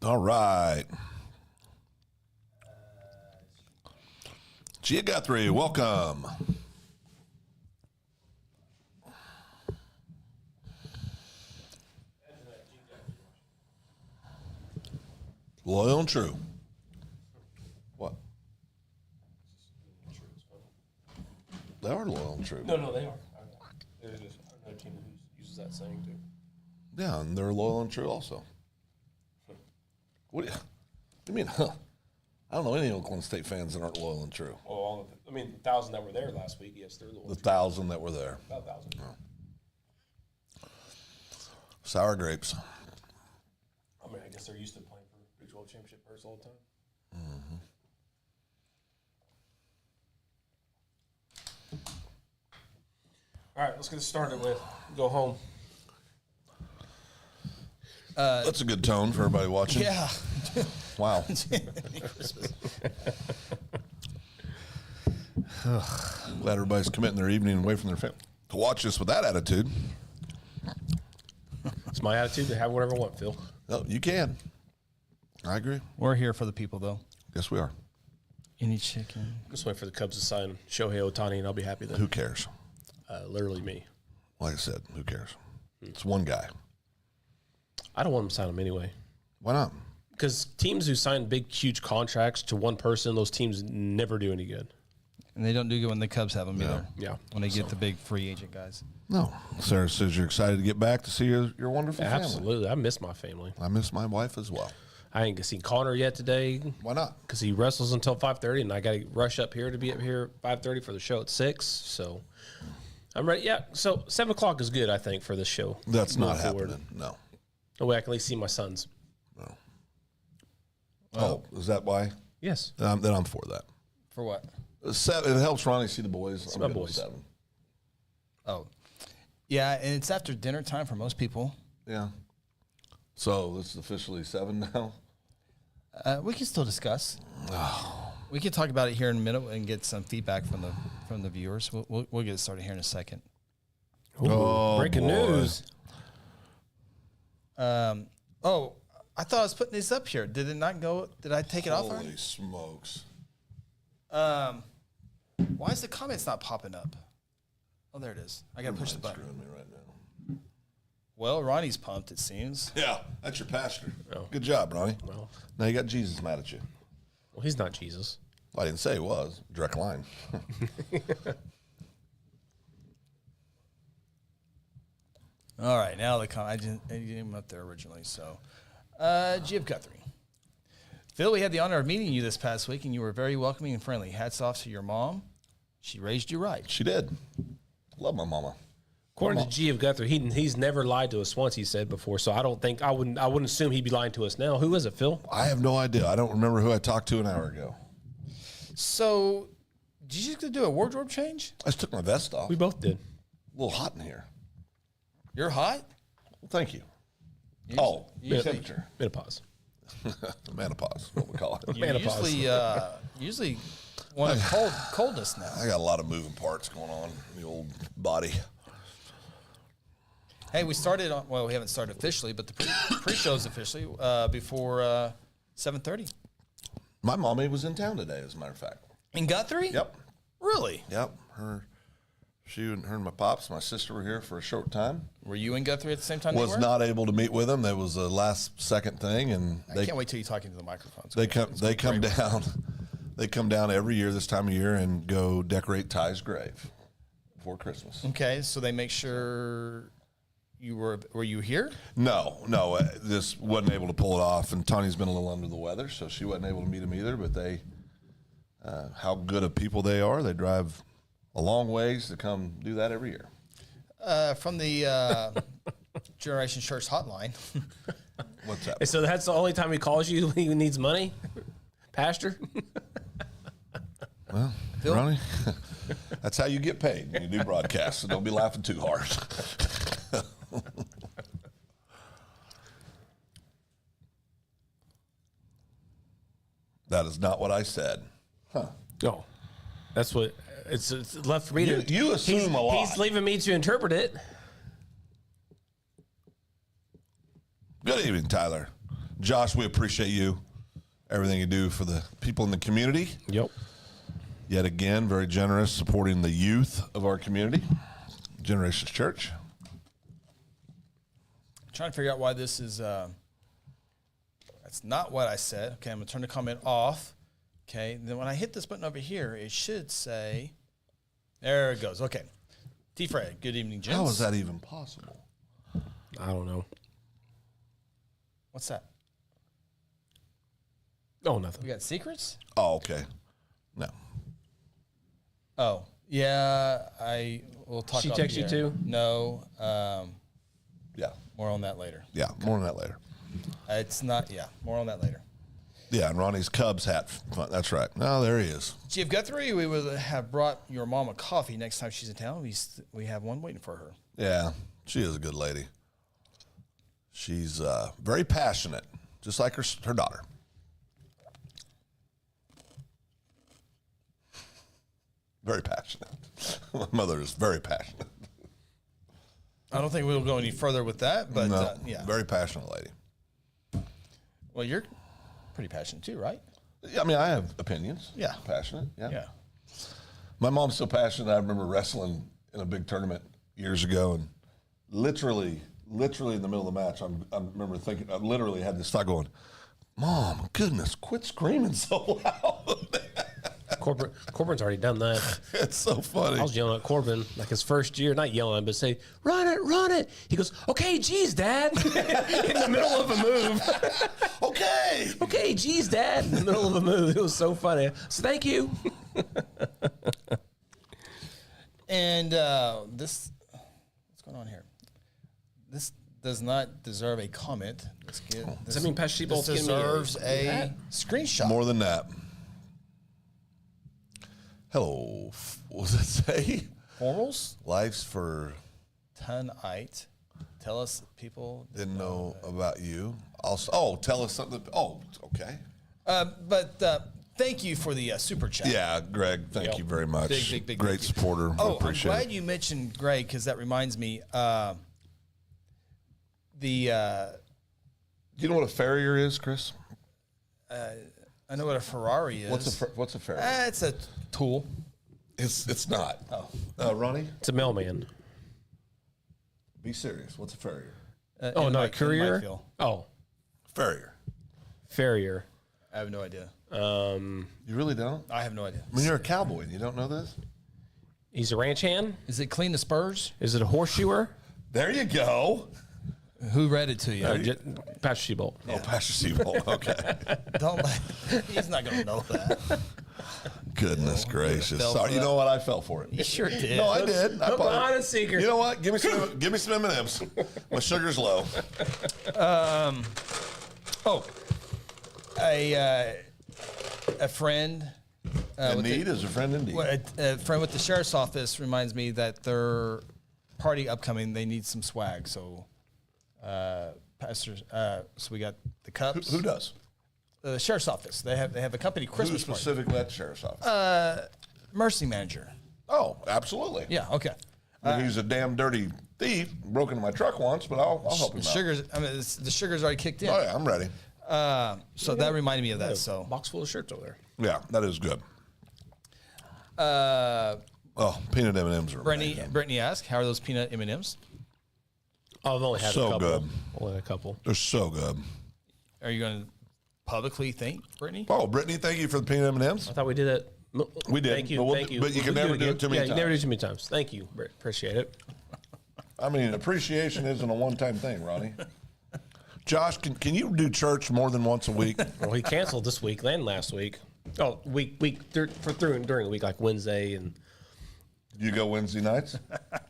All right. Gia Guthrie, welcome. Loyal and true. What? They are loyal and true. No, they are. There's just another team who uses that saying too. Yeah, and they're loyal and true also. What do you mean, huh? I don't know any Oklahoma State fans that aren't loyal and true. Well, the 1,000 that were there last week, yes, they're loyal. The 1,000 that were there. About 1,000. Oh. Sour grapes. I mean, I guess they're used to playing for Big 12 championship players all the time. All right, let's get started with go home. That's a good tone for everybody watching. Yeah. Wow. Glad everybody's committing their evening away from their family to watch us with that attitude. It's my attitude to have whatever I want, Phil. Oh, you can. I agree. We're here for the people, though. Yes, we are. Any chicken? Just wait for the Cubs to sign Shohei Ohtani, and I'll be happy then. Who cares? Literally me. Like I said, who cares? It's one guy. I don't want him to sign him anyway. Why not? Because teams who sign big, huge contracts to one person, those teams never do any good. And they don't do good when the Cubs have them either. Yeah. When they get the big free agent guys. No. Sarah says you're excited to get back to see your wonderful family. Absolutely. I miss my family. I miss my wife as well. I ain't seen Connor yet today. Why not? Because he wrestles until 5:30, and I got to rush up here to be up here at 5:30 for the show at 6. So I'm ready. Yeah, so 7 o'clock is good, I think, for this show. That's not Moving forward. happening. No. That way I can at least see my sons. No. Oh, is that why? Yes. Then I'm for that. For what? 7, it helps Ronnie see the boys. See I'm my good with boys. 7. Oh. Yeah, and it's after dinner time for most people. Yeah. So this is officially 7 now? We can still discuss. We can talk about it here in a minute and get some feedback from the viewers. We'll get it started here in a second. Oh, breaking boy. news. I thought I was putting this up here. Did it not go? Did I take it off? Holy smokes. Why is the comments not popping up? Oh, there it is. I got to push the button. Screwing me right now. Well, Ronnie's pumped, it seems. Yeah, that's your pastor. Oh. Good job, Ronnie. Well, Now you got Jesus mad at you. he's not Jesus. Well, I didn't say he was. Direct line. All right, now the I didn't him up there originally. So, Gia Guthrie. Phil, we had the honor of meeting you this past week, and you were very welcoming and friendly. Hats off to your mom. She raised you right. She did. Love my mama. According to G of Guthrie, he's never lied to us once. He said before, so I don't think I wouldn't assume he'd be lying to us now. Who is it, Phil? I have no idea. I don't remember who I talked to an hour ago. So, did you just do a wardrobe change? I just took my vest off. We both did. A little hot in here. You're hot? Well, thank you. Usually- Temperature. Menopause. Menopause, what we call it. You usually want a coldness now. I got a lot of moving parts going on in the old body. Hey, we started on, well, we haven't started officially, but the pre-show's officially before 7:30. My mommy was in town today, as a matter of fact. In Guthrie? Yep. Really? Yep. Her and my pops, my sister were here for a short time. Were you in Guthrie at the same time they Was were? not able to meet with them. That was a last second thing, and I can't wait till you talk into the microphones. They come down. They come down every year this time of year and go decorate Ty's grave for Christmas. Okay, so they make sure you were you here? No, this wasn't able to pull it off, and Tawny's been a little under the weather, so she wasn't able to meet him either. But they, how good of people they are. They drive a long ways to come do that every year. From the Generation Church hotline. What's that? And so that's the only time he calls you when he needs money, Pastor. Well, Phil? Ronnie, that's how you get paid when you do broadcasts, so don't be laughing too hard. That is not what I said. No, that's what it's left for me to. You assume a lot. He's leaving me to interpret it. Good evening, Tyler. Josh, we appreciate you, everything you do for the people in the community. Yep. Yet again, very generous, supporting the youth of our community. Generations Church. I'm trying to figure out why this is. That's not what I said. Okay, I'm going to turn the comment off. Okay, then when I hit this button over here, it should say, there it goes. Okay. T. Fred, good evening, gents. How is that even possible? I don't know. What's that? Oh, nothing. We got secrets? Oh, okay. No. Oh, yeah, I will talk She off texts the you air. too? No, Yeah. more on that later. Yeah. More on that later. It's not, yeah, more on that later. Yeah, and Ronnie's Cubs hat. That's right. No, there he is. Chief Guthrie, we would have brought your mom a coffee next time she's in town. We have one waiting for her. Yeah, she is a good lady. She's very passionate, just like her daughter. Very passionate. My mother is very passionate. I don't think we'll go any further with that, but No, yeah. very passionate lady. Well, you're pretty passionate too, right? I mean, I have opinions. Yeah. Passionate. Yeah. Yeah. My mom's so passionate. I remember wrestling in a big tournament years ago, and literally in the middle of the match, I remember thinking, I literally had this thought going, "Mom, goodness, quit screaming so loud." Corbin's already done that. It's so funny. I was yelling at Corbin like his first year, not yelling, but say, run it. He goes, okay, geez, Dad. In the middle of a move. Okay, geez, Dad. In the middle of a move. It was so funny. So thank you. And this, what's going on here? This does not deserve a comment. Let's get this. Does that mean Pastor This Shebold's giving me deserves a hat? screenshot. More than that. Hello. What does it say? Formals? Life's for Tonite. Tell us, people. didn't know about you. Also, tell us something. Oh, okay. But thank you for the super chat. Yeah, Greg, thank you very much. Big Great thank you. supporter. Oh, I'm appreciate glad it. you mentioned Greg because that reminds me. Do you know what a farrier is, Chris? I know what a Ferrari is. What's a farrier? It's a tool. It's not. Ronnie, It's a mailman. be serious. What's a farrier? Oh, not a courier? Field. Oh, Farrier. farrier. I have no idea. You really don't? I have no idea. I mean, you're a cowboy and you don't know this? He's a ranch hand. Is it clean the spurs? Is it a horseshoer? There you go. Who read it to you? Pastor Shebold. Oh, Pastor Seabold. Okay. Don't let. He's not going to know that. Goodness gracious. fell Sorry, for you that. know what? I fell for it. You sure did. No, I did. I Look bought behind it. the seeker. You know what? Give me some M&Ms. My sugar's low. Oh, a friend. Indeed, is a friend indeed. A friend with the sheriff's office reminds me that their party upcoming, they need some swag. So, pastors. So we got the cups. Who does? The sheriff's office. They have a company Who Christmas party. specifically at the sheriff's office? Mercy manager. Oh, absolutely. Yeah. Okay. He's a damn dirty thief. Broke into my truck once, but I'll help him out. Sugars. I mean, the sugar's already kicked in. Oh yeah, I'm ready. So that reminded me of that. So. Box full of shirts over there. Yeah, that is good. Peanut M&Ms are amazing. Brittany asked, "How are those peanut M&Ms? Oh, I've only had So a couple. good. Only a couple. They're so good. Are you going to publicly thank Brittany?" Oh, Brittany, thank you for the peanut M&Ms. I thought we did it. We did, Thank you. but we'll- Thank you. but you can We'll never do again. it too many You can never do times. it too many times. Thank you, Britt. Appreciate it. I mean, appreciation isn't a one-time thing, Ronnie. Josh, can you do church more than once a week? Well, he canceled this week and last week. Oh, during the week, like Wednesday and. You go Wednesday nights?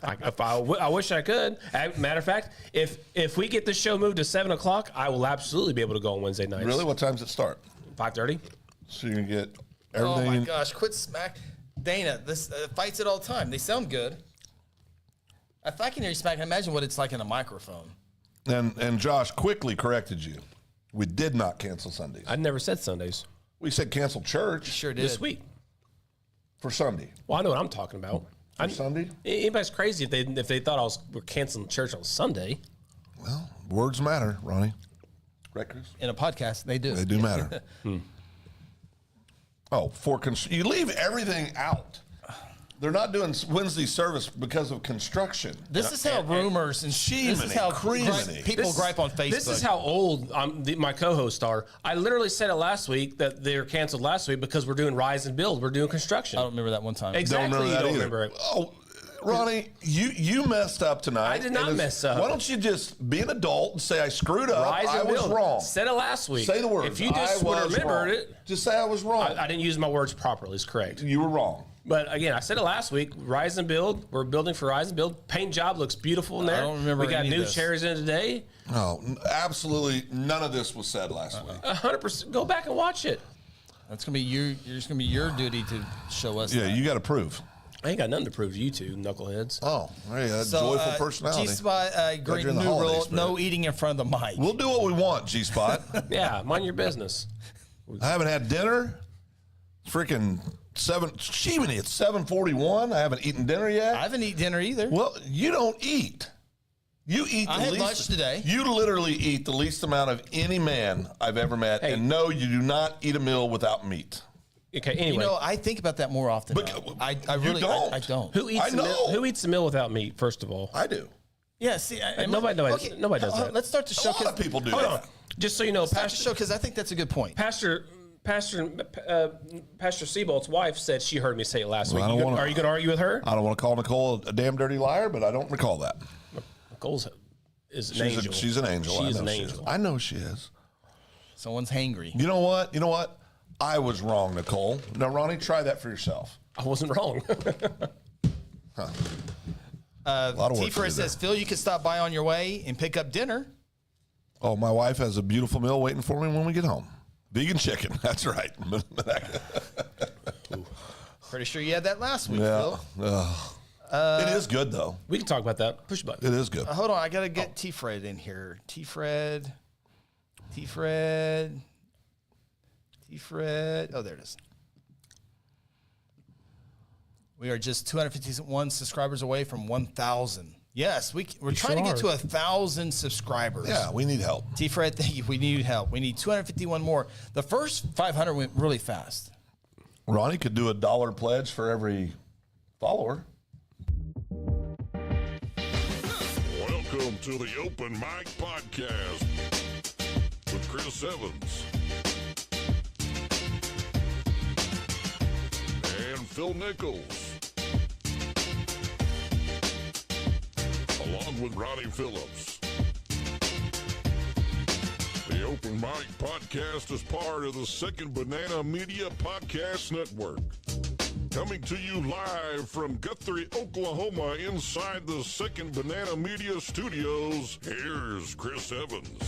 I wish I could. Matter of fact, if we get this show moved to 7 o'clock, I will absolutely be able to go on Wednesday nights. Really? What times it start? 5:30. So you can get Oh everything. my gosh! Quit smack, Dana. This fights it all the time. They sound good. If I can hear you smack, imagine what it's like in a microphone. And Josh quickly corrected you. We did not cancel Sundays. I never said Sundays We said cancel church Sure did. this week. for Sunday. Well, I know what I'm talking about. For Sunday? Anybody's crazy if they thought we're canceling church on Sunday. Well, words matter, Ronnie. Right, Chris? In a podcast, they do. They do matter. Oh, you leave everything out. They're not doing Wednesday service because of construction. This is how rumors and this is how people gripe on Facebook. This is how old my co-hosts are. I literally said it last week that they were canceled last week because we're doing Rise and Build. We're doing construction. I don't remember that one time. Exactly. You don't remember it. Oh, Ronnie, you messed up tonight. I did not mess up. Why don't you just be an adult and say I screwed up? Rise and I was Build. wrong. Said it last week. Say the words. If you just would have remembered it. Just say I was wrong. I didn't use my words properly. It's correct. You were wrong. But again, I said it last week. Rise and Build. We're building for Rise and Build. Paint job looks beautiful in there. I don't remember. We got any new of this. chairs in today. No, absolutely none of this was said last week. 100%. Go back and watch it. That's gonna be you. It's gonna be your duty to show us. Yeah, that. you got to prove. I ain't got nothing to prove to you two knuckleheads. Oh, hey, that joyful personality. G-Spot, great you're in new the holiday rule. spirit. No eating in front of the mic. We'll do what we want, G-Spot. Yeah, mind your business. I haven't had dinner. Freaking it's 7:41. I haven't eaten dinner yet. I haven't eaten dinner either. Well, you don't eat. You eat the I had least. lunch today. You literally eat the least amount of any man I've ever met. Hey. And no, you do not eat a meal without meat. Okay, anyway. I think about that more often. But now. I you really don't. I don't. Who eats I know. who eats a meal without meat, first of all? I do. Yeah, see, nobody does that. Let's start the show. A lot of people do Hold on. that. Just so you know, Start the show because I think that's a good point. Pastor Seabolt's wife said she heard me say it last week. I don't wanna- Are you going to argue with her? I don't want to call Nicole a damn dirty liar, but I don't recall that. Nicole's is an angel. She's an angel. She I is know an she angel. is. I know she is. Someone's hangry. You know what? I was wrong, Nicole. Now, Ronnie, try that for yourself. I wasn't wrong. A lot of work to Tifa do says, Phil, you could stop by on your way and pick up dinner. Oh, my wife has a beautiful meal waiting for me when we get home. Vegan chicken. That's right. Pretty sure you had that last week, Yeah. Phil. It is good, though. We can talk about that. Push a button. It is good. Hold on, I got to get T-Fred in here. T-Fred. Oh, there it is. We are just 251 subscribers away from 1,000. Yes, we're trying to get to 1,000 subscribers. Yeah, we need help. T-Fred, thank you. We need help. We need 251 more. The first 500 went really fast. Ronnie could do $1 pledge for every follower. Welcome to the Open Mic Podcast with Chris Evans and Phil Nichols, along with Ronnie Phillips. The Open Mic Podcast is part of the Second Banana Media Podcast Network. Coming to you live from Guthrie, Oklahoma, inside the Second Banana Media Studios, here's Chris Evans.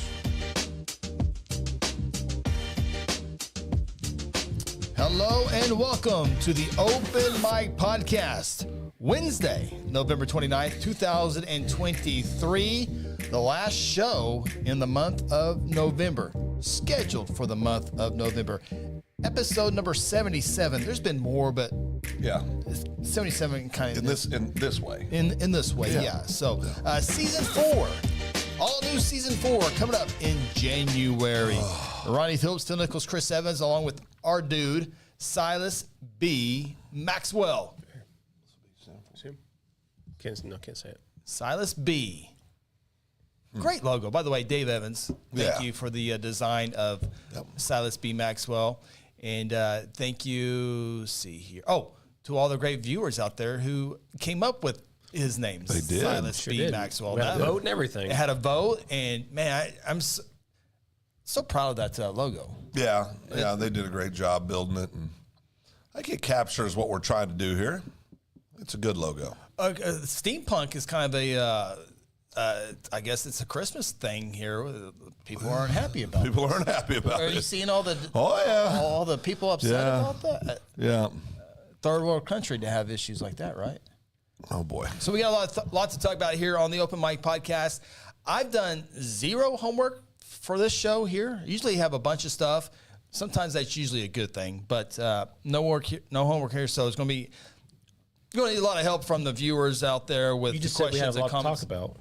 Hello and welcome to the Open Mic Podcast. Wednesday, November 29th, 2023, the last show in the month of November, scheduled for the month of November. Episode number 77. There's been more, but Yeah. 77 kind of In this way. in this way, yeah. So season 4, all new season 4 coming up in January. Ronnie Phillips, Phil Nichols, Chris Evans, along with our dude Silas B. Maxwell. Can't say it. Silas B. Great logo, by the way, Dave Evans. Thank Yeah. you for the design of Silas B. Maxwell, and thank you. See here. Oh, to all the great viewers out there who came up with his name. They did. Silas Sure B. did. Maxwell. We had a That- vote and everything. It had a vote, and man, I'm so proud of that logo. Yeah. Yeah, they did a great job building it. And I think it captures what we're trying to do here. It's a good logo. Steampunk is kind of a, I guess it's a Christmas thing here. People aren't happy about. People aren't happy about Are you it. seeing all the Oh, yeah. people upset Yeah. about that? Yeah. Third world country to have issues like that, right? Oh, boy. So we got lots to talk about here on the Open Mic Podcast. I've done zero homework for this show here. Usually have a bunch of stuff. Sometimes that's usually a good thing, but no homework here. So it's going to be. You're going to need a lot of help from the viewers out there with You just the said we had questions a lot and to comments. talk about.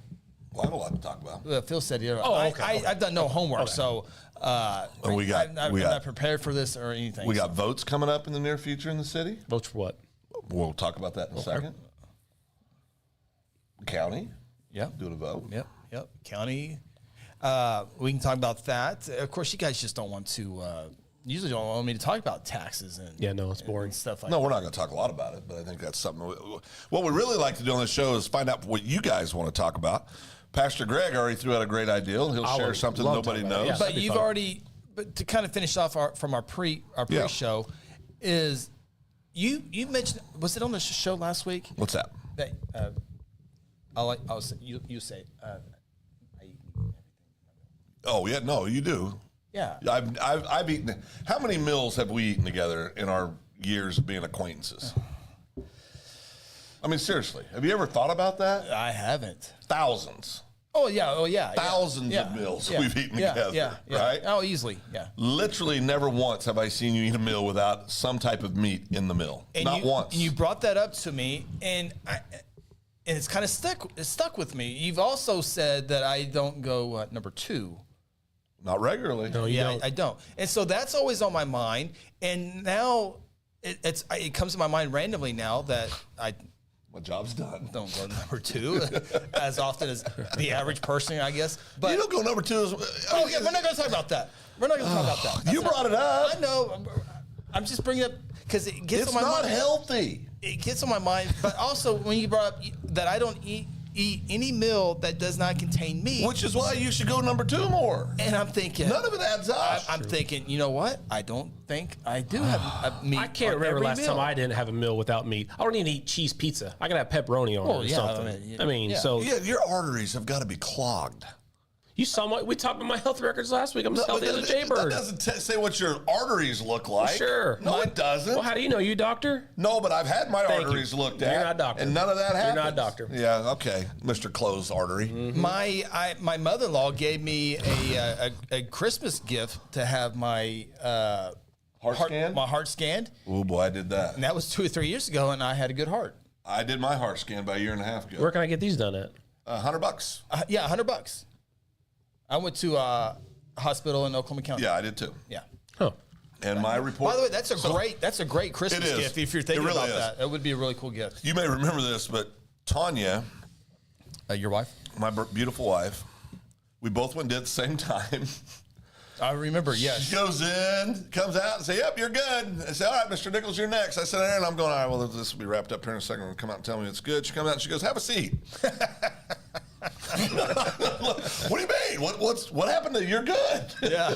Well, I have a lot to talk about. Phil said, Oh, okay. I've done no homework, so And I'm not prepared for this or anything. We got votes coming up in the near future in the city. Votes for what? We'll talk about that in a second. County. Yep. Doing a vote. Yep. County. We can talk about that. Of course, you guys just don't want to. Usually, don't want me to talk about taxes and It's boring and stuff like No, that. we're not going to talk a lot about it, but I think that's something. What we really like to do on the show is find out what you guys want to talk about. Pastor Greg already threw out a great idea. He'll share something nobody knows. Yeah, But you've already. But to kind of finish off from our pre-show, is you mentioned, was it on the show last week? What's that? That I'll say, you say. I eat everything. Oh yeah, no, you do. Yeah. I've eaten. How many meals have we eaten together in our years of being acquaintances? I mean, seriously, have you ever thought about that? I haven't. Thousands. Oh yeah. Thousands of meals we've eaten together, right? Oh, easily, yeah. Literally never once have I seen you eat a meal without some type of meat in the meal. Not once. And you brought that up to me, and it's kind of stuck with me. You've also said that I don't go number 2. Not regularly. No, you don't. I don't. And so that's always on my mind. And now it comes to my mind randomly now that I My job's done. don't go number 2 as often as the average person, I guess. But You don't go number 2. we're not going to talk about that. We're not going to talk about that. You brought it up. I know. I'm just bringing it up because it gets It's on my not mind. healthy. It gets on my mind. But also when you brought up that I don't eat any meal that does not contain meat. Which is why you should go number 2 more. And I'm thinking, None of it adds up. I'm thinking, you know what? I don't think I do have a meat. I can't on remember every last meal. time I didn't have a meal without meat. I don't even eat cheese pizza. I gotta have pepperoni on it or yeah, something. I mean, yeah. So Yeah, your arteries have got to be clogged. you saw we talked about my health records last week. I'm as healthy as a That jaybird. doesn't say what your arteries look like. Sure. No, it doesn't. Well, how do you know? You a doctor? No, but I've had my Thank you. arteries looked at. You're not a doctor. And none of that happens. You're not a doctor. Yeah, okay. Mr. Closed Artery. My mother-in-law gave me a Christmas gift to have my heart scanned, Oh, boy, I did that. and that was 2 or 3 years ago, and I had a good heart. I did my heart scan about a year and a half ago. Where can I get these done at? $100. Yeah, $100. I went to a hospital in Oklahoma County. Yeah, I did too. Yeah. Huh. And my report. By the way, that's a great Christmas It is. gift. If you're thinking It really about is. that, it would be a really cool gift. You may remember this, but Tanya, Your wife? my beautiful wife, we both went and did it at the same time. I remember. Yes. She goes in, comes out, and say, "Yep, you're good." I say, "All right, Mr. Nichols, you're next." I said, "Aaron, I'm going." All right, well, this will be wrapped up here in a second. We'll come out and tell me it's good. She comes out and she goes, "Have a seat." What do you mean? What happened to you're good? Yeah.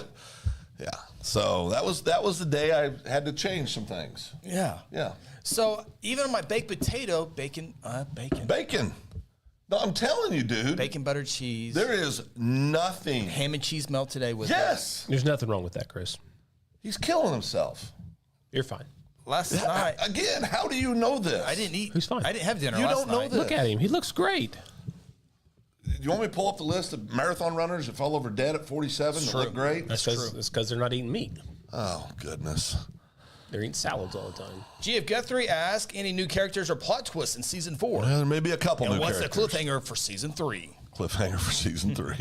Yeah. So that was the day I had to change some things. Yeah. Yeah. So even on my baked potato, bacon. Bacon. No, I'm telling you, dude. Bacon, butter, cheese. There is nothing. Ham and cheese melt today with Yes. There's nothing wrong with that, Chris. He's killing himself. You're fine. Last night. Again, how do you know this? I didn't eat. He's fine. I didn't have dinner You last don't know night. this. Look at him. He looks great. You want me to pull up the list of marathon runners that fell over dead at 47 that look great? That's because they're not eating meat. Oh, goodness. They're eating salads all the time. G.F. Guthrie asked any new characters or plot twists in season 4. Well, there may be a couple And new what's characters. the cliffhanger for season 3? Cliffhanger for season 3.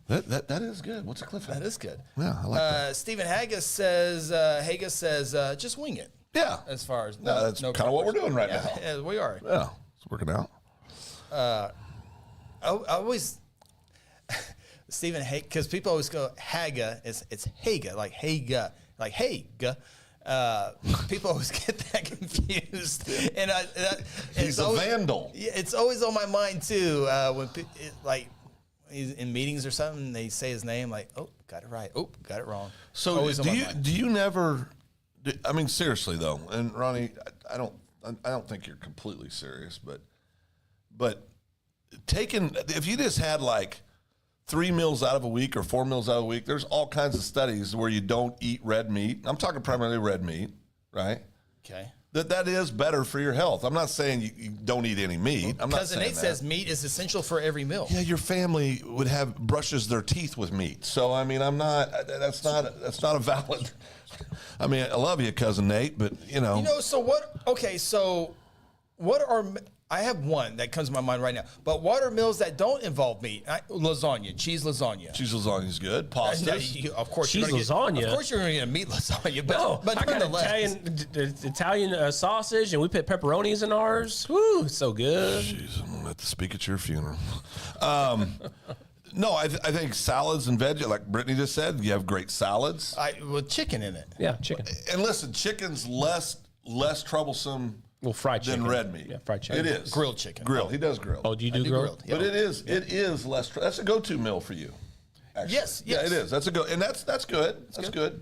That is good. What's a cliffhanger? That is good. Yeah, I like that. Stephen Haggis says, just wing it. Yeah. As far as That's kind of what we're doing right now. Yeah, we are. Yeah, it's working out. I always Stephen because people always go Haga. It's Haga, like Haga, like Haga. People always get that confused, and He's a vandal. Yeah, it's always on my mind too. When like he's in meetings or something, they say his name, like, oh, got it right. Oh, got it wrong. So Always on my do mind. you never? I mean, seriously though, and Ronnie, I don't think you're completely serious, but if you just had like 3 meals out of a week or 4 meals out of a week, there's all kinds of studies where you don't eat red meat. I'm talking primarily red meat, right? Okay. That is better for your health. I'm not saying you don't eat any meat. I'm not Cousin saying Nate that. says meat is essential for every meal. Yeah, your family would have brushes their teeth with meat. So I mean, that's not a valid. I mean, I love you, cousin Nate, but you know. So what? Okay, so what are I have one that comes to my mind right now. But water meals that don't involve meat, lasagna, cheese lasagna. Cheese lasagna is good. Pastas. Of course, Cheese lasagna? Of course, you're going to get a meat lasagna. But, No, but I got nonetheless. Italian sausage, and we put pepperonis in ours. Woo, so good. Jeez, I'm gonna have to speak at your funeral. No, I think salads and veg, like Brittany just said, you have great salads. With chicken in it. Yeah, chicken. And listen, chicken's less troublesome Well, fried chicken. than red meat. Yeah, fried chicken. It is Grilled chicken. Grilled. He does grill. Oh, do you do do grilled? grilled. But it is less. That's a go-to meal for you. Actually. Yes, Yeah, yes. it is. That's a go, and that's good. That's good.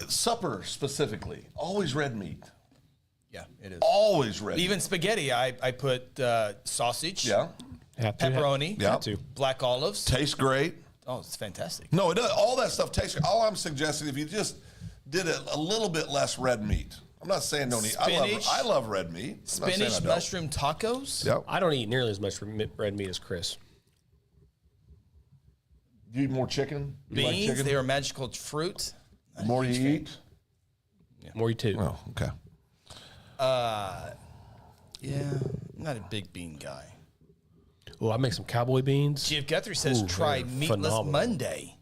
Supper specifically, always red meat. Yeah, it is. Always red. Even spaghetti, I put sausage, Yeah. Have to. pepperoni, Yeah. Have to. black olives. Tastes great. Oh, it's fantastic. No, it does. All that stuff tastes great. All I'm suggesting, if you just did a little bit less red meat. I'm not saying don't eat. Spinach. I love red meat. I'm not saying I Spinach, don't. mushroom tacos. Yep. I don't eat nearly as much red meat as Chris. You eat more chicken? You like Beans, chicken? they are magical fruit. The more you eat? More you too. Oh, okay. Yeah, I'm not a big bean guy. Oh, I make some cowboy beans. Jeff Guthrie says Ooh, try they're meatless phenomenal. Monday.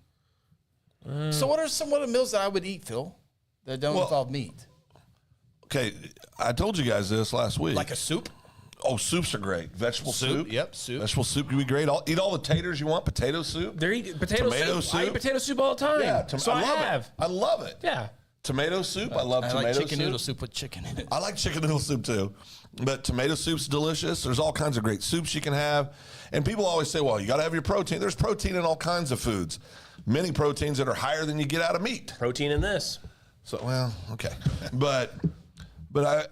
So what are some of the meals that I would eat, Phil, that don't involve meat? Okay, I told you guys this last week. Like a soup? Oh, soups are great. Vegetable soup. Yep, soup. Vegetable soup can be great. Eat all the taters you want. Potato soup. They're eating potato Tomato soup. I soup. eat potato soup all the time. Yeah, so I love have. it. I love it. Yeah. Tomato soup. I love I tomato like chicken soup. noodle soup with chicken in it. I like chicken noodle soup too, but tomato soup's delicious. There's all kinds of great soups you can have, and people always say, "Well, you got to have your protein." There's protein in all kinds of foods, many proteins that are higher than you get out of meat. Protein in this. So, well, okay, but I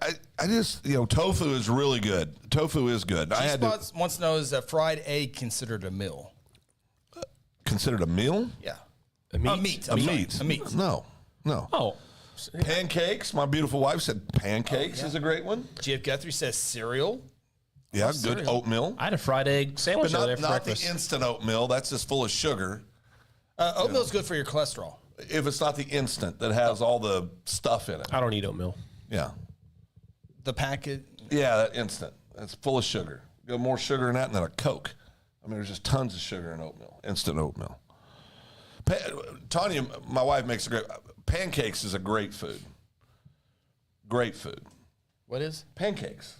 just tofu is really good. Tofu is good. I had to G-Spots wants to know, is a fried egg considered a meal? consider it a meal. Yeah. A meat. A meat. A meat. No. Oh. Pancakes. My beautiful wife said pancakes is a great one. Jeff Guthrie says cereal. Yeah, good cereal. oatmeal. I had a fried egg sandwich But the other day for not the breakfast. instant oatmeal. That's just full of sugar. Oatmeal's good for your cholesterol. If it's not the instant that has all the stuff in it. I don't eat oatmeal. Yeah. The packet. Yeah, that instant. That's full of sugar. You got more sugar in that than a Coke. I mean, there's just tons of sugar in oatmeal, instant oatmeal. Tanya, my wife, makes a great... Pancakes is a great food. Great food. What is? Pancakes.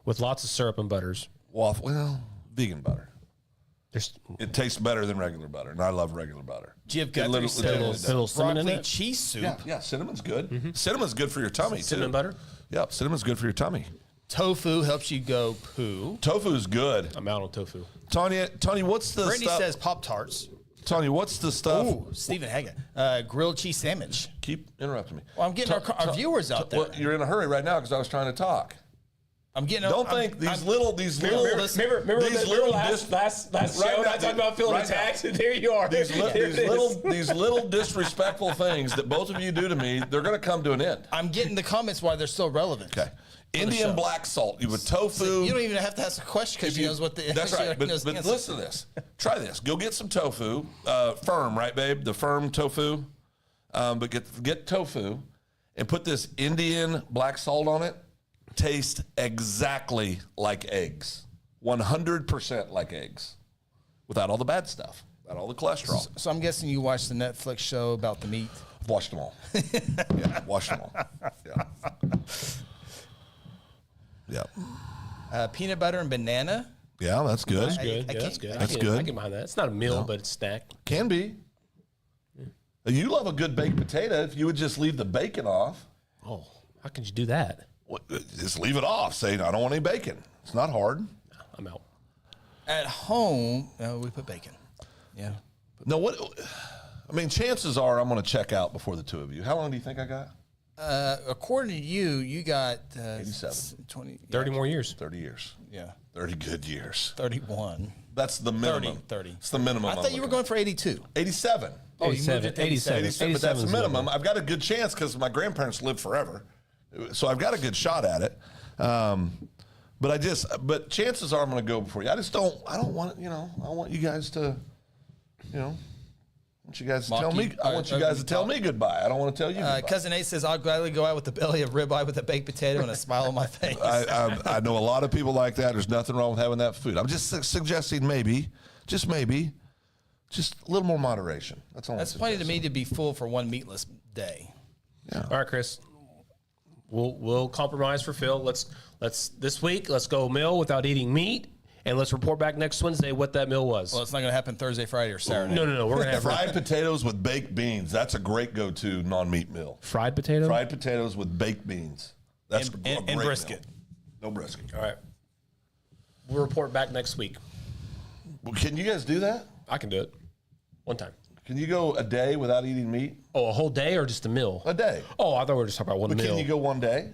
With lots of syrup and butters. Well, vegan butter. There's It tastes better than regular butter, and I love regular butter. Jeff It Guthrie literally- says legitimately a little cinnamon in broccoli it? cheese soup. Yeah, cinnamon's good. Cinnamon's good for your tummy, cinnamon too. butter. Yep, cinnamon's good for your tummy. Tofu helps you go poo. Tofu's good. I'm out on tofu. Tanya, what's the Brittany stuff? says Pop-Tarts. Tanya, what's the stuff? Ooh, Stephen Hagen. Grilled cheese sandwich. Keep interrupting me. Well, I'm getting our viewers out there. Well, you're in a hurry right now because I was trying to talk. I'm getting. Don't think these little Remember these little dis- last Right show now, that I talked about feeling right now. attacked? There you are. these There it is. little disrespectful things that both of you do to me, they're going to come to an end. I'm getting the comments why they're still relevant. Okay. Indian show. black salt. You with tofu. You don't even have to ask a question because she knows what the. That's she right. already But knows the answer. listen to this. Try this. Go get some tofu. Firm, right, babe? The firm tofu. But get tofu and put this Indian black salt on it. Taste exactly like eggs. 100% like eggs. Without all the bad stuff. Without all the cholesterol. So I'm guessing you watched the Netflix show about the meat. I've watched them all. Yeah, watched them all. Yeah. Peanut butter and banana. Yeah, that's good. Good. I Yeah, that's can't- good. That's I good. get behind that. It's not a meal, but it's a snack. Can be. You love a good baked potato. If you would just leave the bacon off, Oh, how could you do that? just leave it off. Say, I don't want any bacon. It's not hard. I'm out. At home, we put bacon. Yeah. No, I mean, chances are I'm going to check out before the two of you. How long do you think I got? According to you, you got 87. 20, 30 more years. 30 years. Yeah. 30 good years. 31. That's the minimum. 30. It's the minimum. I thought you were going for 82. 87. Oh, you moved it to 87. 87, but that's the 87's minimum. minimum. I've got a good chance because my grandparents lived forever, so I've got a good shot at it. But chances are I'm going to go before you. I don't want it. I want you guys to, want you guys to tell me. I want you guys to tell me goodbye. I don't want to tell you goodbye. Cousin Nate says, I'll gladly go out with the belly of ribeye with a baked potato and a smile on my face. I know a lot of people like that. There's nothing wrong with having that food. I'm just suggesting maybe, just a little more moderation. That's all. That's plenty to me to be full for one meatless day. Yeah. All right, Chris. We'll compromise for Phil. Let's this week. Let's go meal without eating meat, and let's report back next Wednesday what that meal was. Well, it's not going to happen Thursday, Friday, or Saturday. No. We're gonna have fried potatoes with baked beans. That's a great go-to non-meat meal. fried potato. Fried potatoes with baked beans. That's a great and brisket. Meal. No brisket. All right. We'll report back next week. Well, can you guys do that? I can do it. One time. Can you go a day without eating meat? Oh, a whole day or just a meal? A day. Oh, I thought we were just talking about one But meal. can you go one day?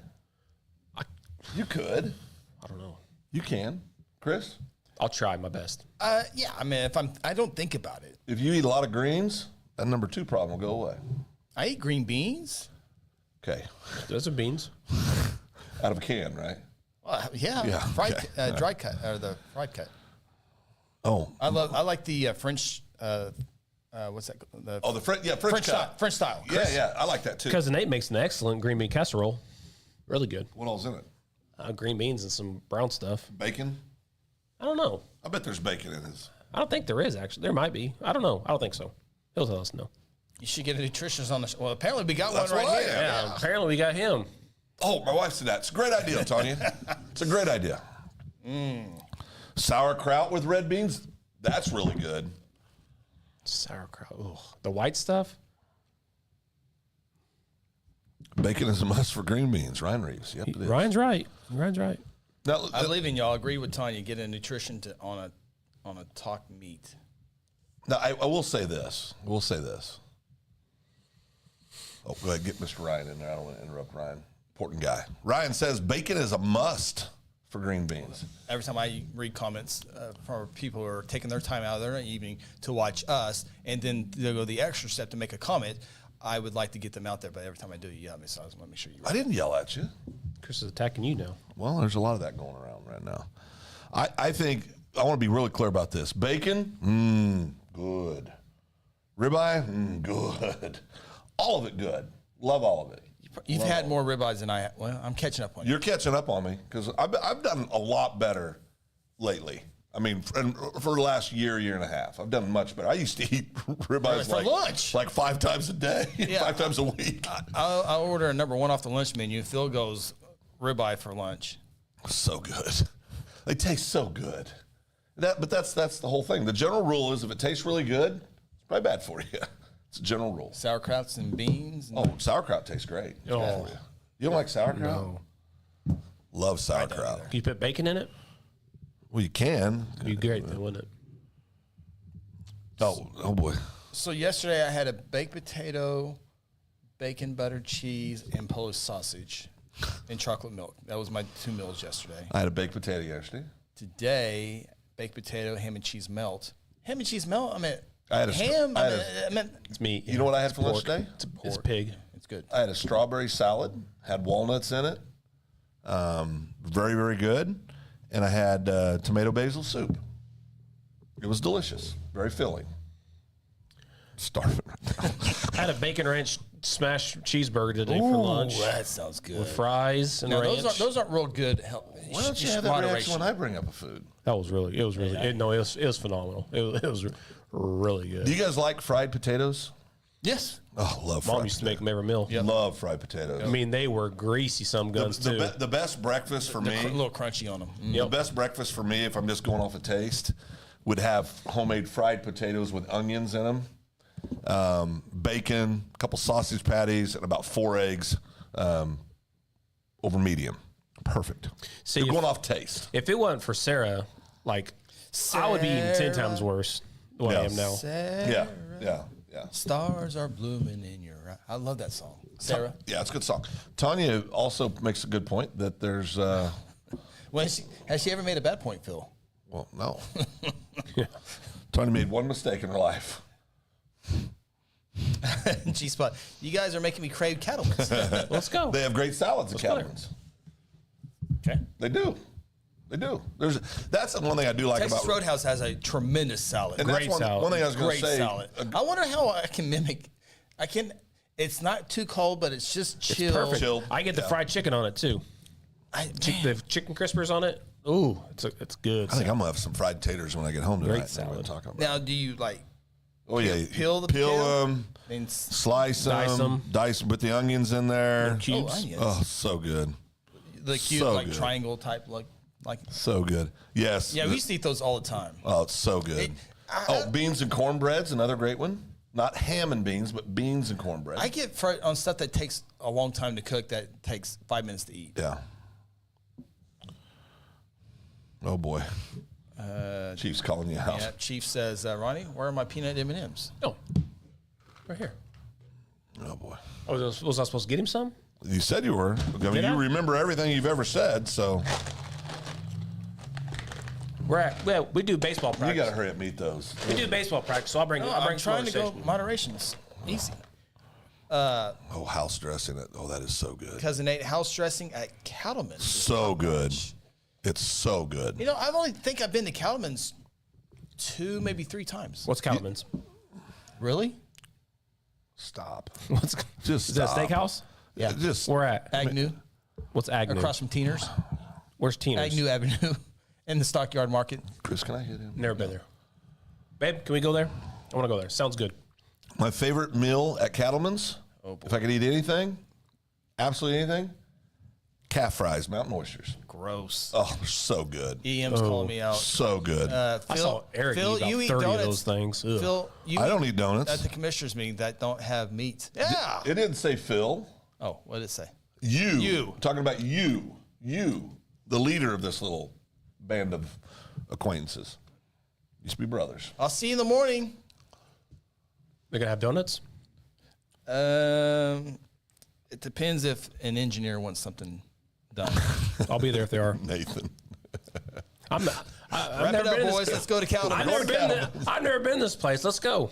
You could. I don't know. You can. Chris? I'll try my best. Yeah, I mean, I don't think about it. If you eat a lot of greens, that number 2 problem will go away. I eat green beans. Okay. Those are beans. Out of a can, right? Yeah. Fried, okay. Dry cut or the fried cut. Oh. I like the French. What's that? French cut. French style. Yeah, I like that too. Cousin Nate makes an excellent green bean casserole. Really good. What all's in it? Green beans and some brown stuff. Bacon? I don't know. I bet there's bacon in his. I don't think there is, actually. There might be. I don't know. I don't think so. He'll tell us no. You should get a nutritionist on the show. Well, apparently we got That's one what I right here. am. Yeah, apparently we got him. Oh, my wife said that. It's a great idea, Tanya. It's a great idea. Sauerkraut with red beans? That's really good. Sauerkraut. Ugh. The white stuff? Bacon is a must for green beans. Ryan Reeves. Yep, it is. Ryan's right. Now, I believe in y'all. Agree with Tanya. Get a nutrition on a talk meat. now I will say this. Oh, go ahead. Get Mr. Ryan in there. I don't want to interrupt Ryan. Important guy. Ryan says bacon is a must for green beans. Every time I read comments from people who are taking their time out of their evening to watch us, and then they'll go the extra step to make a comment, I would like to get them out there, but every time I do, you yell at me, so I just want to make sure you're I didn't yell at you. Chris is attacking you now. Well, there's a lot of that going around right now. I think I want to be really clear about this. Bacon, good. Ribeye, good. All of it good. Love all of it. You've had more ribeyes than I have. Well, I'm catching up on you. You're catching up on me because I've done a lot better lately. I mean, for the last year and a half, I've done much better. I used to eat ribeyes For lunch. like 5 times a day, Yeah. 5 times a week. I'll order a number 1 off the lunch menu. Phil goes ribeye for lunch. So good. They taste so good. But that's the whole thing. The general rule is if it tastes really good, it's probably bad for you. It's a general rule. Sauerkrauts and beans. Oh, sauerkraut tastes great. It's good for you. You don't like sauerkraut? No. Love sauerkraut. Can you put bacon in it? Well, you can. It'd be great, then, wouldn't it? Oh boy. So yesterday I had a baked potato, bacon, butter, cheese, and Polish sausage and chocolate milk. That was my 2 meals yesterday. I had a baked potato yesterday. Today, baked potato, ham and cheese melt. Ham and cheese melt? I mean, I had a ham? I mean, It's meat. You know what I had for lunch today? It's pig. it's good. I had a strawberry salad, had walnuts in it. Very, very good. And I had tomato basil soup. It was delicious. Very filling. Starving right now. I had a bacon ranch smash cheeseburger today for lunch. That sounds good. With fries and No, ranch. those aren't real good. Why don't you have that reaction when I bring up a food? It was really it was phenomenal. It was really good. Do you guys like fried potatoes? Yes. Oh, love Mom fried used to make them every meal. Love fried potatoes. I mean, they were greasy some guns too. The best breakfast for A me, little crunchy on them. the best breakfast for me, if I'm just going off a taste, would have homemade fried potatoes with onions in them, bacon, a couple sausage patties, and about 4 eggs over medium. Perfect. See, You're going off taste. If it wasn't for Sarah, like I would be eating 10 times worse than what I am now. Sarah, Yeah. stars are blooming in your eye. I love that song. Sarah. Yeah, it's a good song. Tanya also makes a good point that there's, Has she ever made a bad point, Phil? well, no. Tanya made one mistake in her life. G-Spot. You guys are making me crave Cattleman's. Let's go. They have great salads at go there. Cattleman's. Okay. They do. They do. That's the one thing I do like Texas about Roadhouse has a tremendous salad. And Great that's salad. one thing I was going to Great say. salad. I wonder how I can mimic. I can. It's not too cold, but it's just chill. Perfect. Chilled, I get the fried chicken on it too. The chicken crispers on it. Ooh, it's good. I think I'm gonna have some fried taters when I get home tonight. Great salad. I'm gonna talk about. Now, do you Oh yeah, peel the potato? them, and slice Dice 'em. them, dice, put the onions in there. Cubes. onions. Oh, so good, The cute, So like good. triangle type, like. so good. Yes. Yeah, we used to eat those all the time. Oh, it's so good. Beans and cornbread's another great one. Not ham and beans, but beans and cornbread. I get fried on stuff that takes a long time to cook. That takes 5 minutes to eat. Yeah. Oh boy. Chief's calling you out. Yeah, Chief says, Ronnie, where are my peanut M&Ms? Oh, right here. Oh boy. Oh, was I supposed to get him some? You said you were. I mean, I? you remember everything you've ever said, so Well, we do baseball you practice. got to hurry up and meet those. We do baseball practice, so I'll bring. No, I'll bring I'm trying to go station. moderations. Easy. Oh, house dressing it. Oh, that is so good. Cousin Nate, house dressing at Cattleman's. So good. It's so good. You know, I only think I've been to Cattleman's 2, maybe 3 times. What's Cattleman's? Really? Stop. What's Just is that a stop. steakhouse? Yeah. Just Where at? Agnew, What's Agnew? across from Teeners. Where's Tina's? Agnew Avenue in the Stockyard Market. Chris, can I hit him? Never been there. Babe, can we go there? I want to go there. Sounds good. My favorite meal at Cattleman's, if I could eat anything, absolutely anything, calf fries, mountain oysters. Gross. Oh, so good. EM's calling me out. So good. I saw Eric eat about you eat 30 donuts. of those things. Ugh. Phil, you I don't eat eat donuts. at the commissioners meeting that don't have meat. Yeah. It didn't say Phil. Oh, what did it say? You. Talking about you. You. The leader of this little band of acquaintances. Used to be brothers. I'll see you in the morning. They're gonna have donuts. It depends if an engineer wants something done. I'll be there if they are. Nathan. I'm not. I've Wrap it never up, been to boys. this- Let's go to Cattleman's. I've never been this place. Let's go.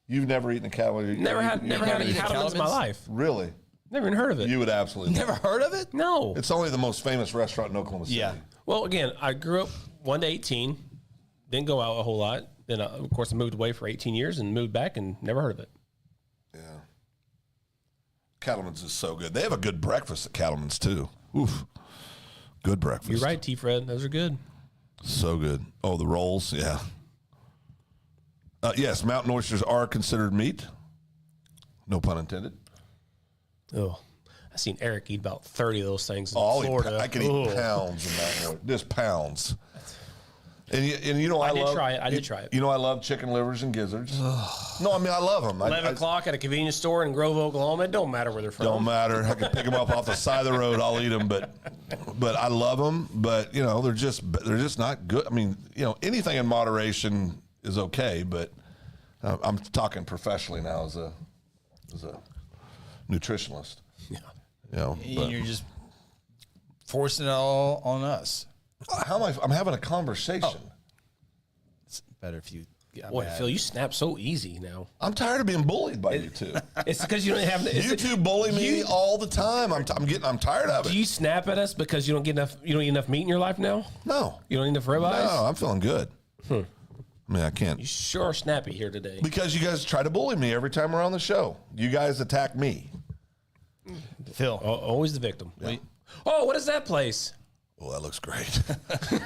You've never eaten a cow. Never had never a eaten Cattleman's in my Cattleman's? life. Really? Never even heard of it. You would absolutely. Never heard of it? No. It's only the most famous restaurant in Oklahoma City. Yeah. Well, again, I grew up 1 to 18, didn't go out a whole lot. Then, of course, I moved away for 18 years and moved back and never heard of it. Yeah. Cattleman's is so good. They have a good breakfast at Cattleman's too. Oof. Good breakfast. You're right, T. Fred. Those are good. So good. Oh, the rolls. Yeah. Yes, mountain oysters are considered meat. No pun intended. Oh, I seen Eric eat about 30 of those things in Oh, Florida. I can eat pounds of mountain oysters. Just pounds. And you know, I I did love, try it. I did try it. You know, I love chicken livers and gizzards. No, I mean, I love them. 11 o'clock at a convenience store in Grove, Oklahoma. It don't matter where they're from. Don't matter. I can pick them up off the side of the road. I'll eat them, but I love them. But you know, they're just not good. I mean, you know, anything in moderation is okay. But I'm talking professionally now as a nutritionalist. Yeah. You know, And you're just forcing it all on us. how am I? I'm having a conversation. It's better if you get Boy, mad. Phil, you snap so easy now. I'm tired of being bullied by you two. It's because you don't have. You two bully me all the time. I'm tired of Do it. you snap at us because you don't get enough? You don't eat enough meat in your life now. No, You don't eat enough ribeyes. no, I'm feeling good. I mean, I can't. You sure are snappy here today. Because you guys try to bully me every time we're on the show. You guys attack me. Phil, Always the victim. Oh, what is that place? Well, that looks great.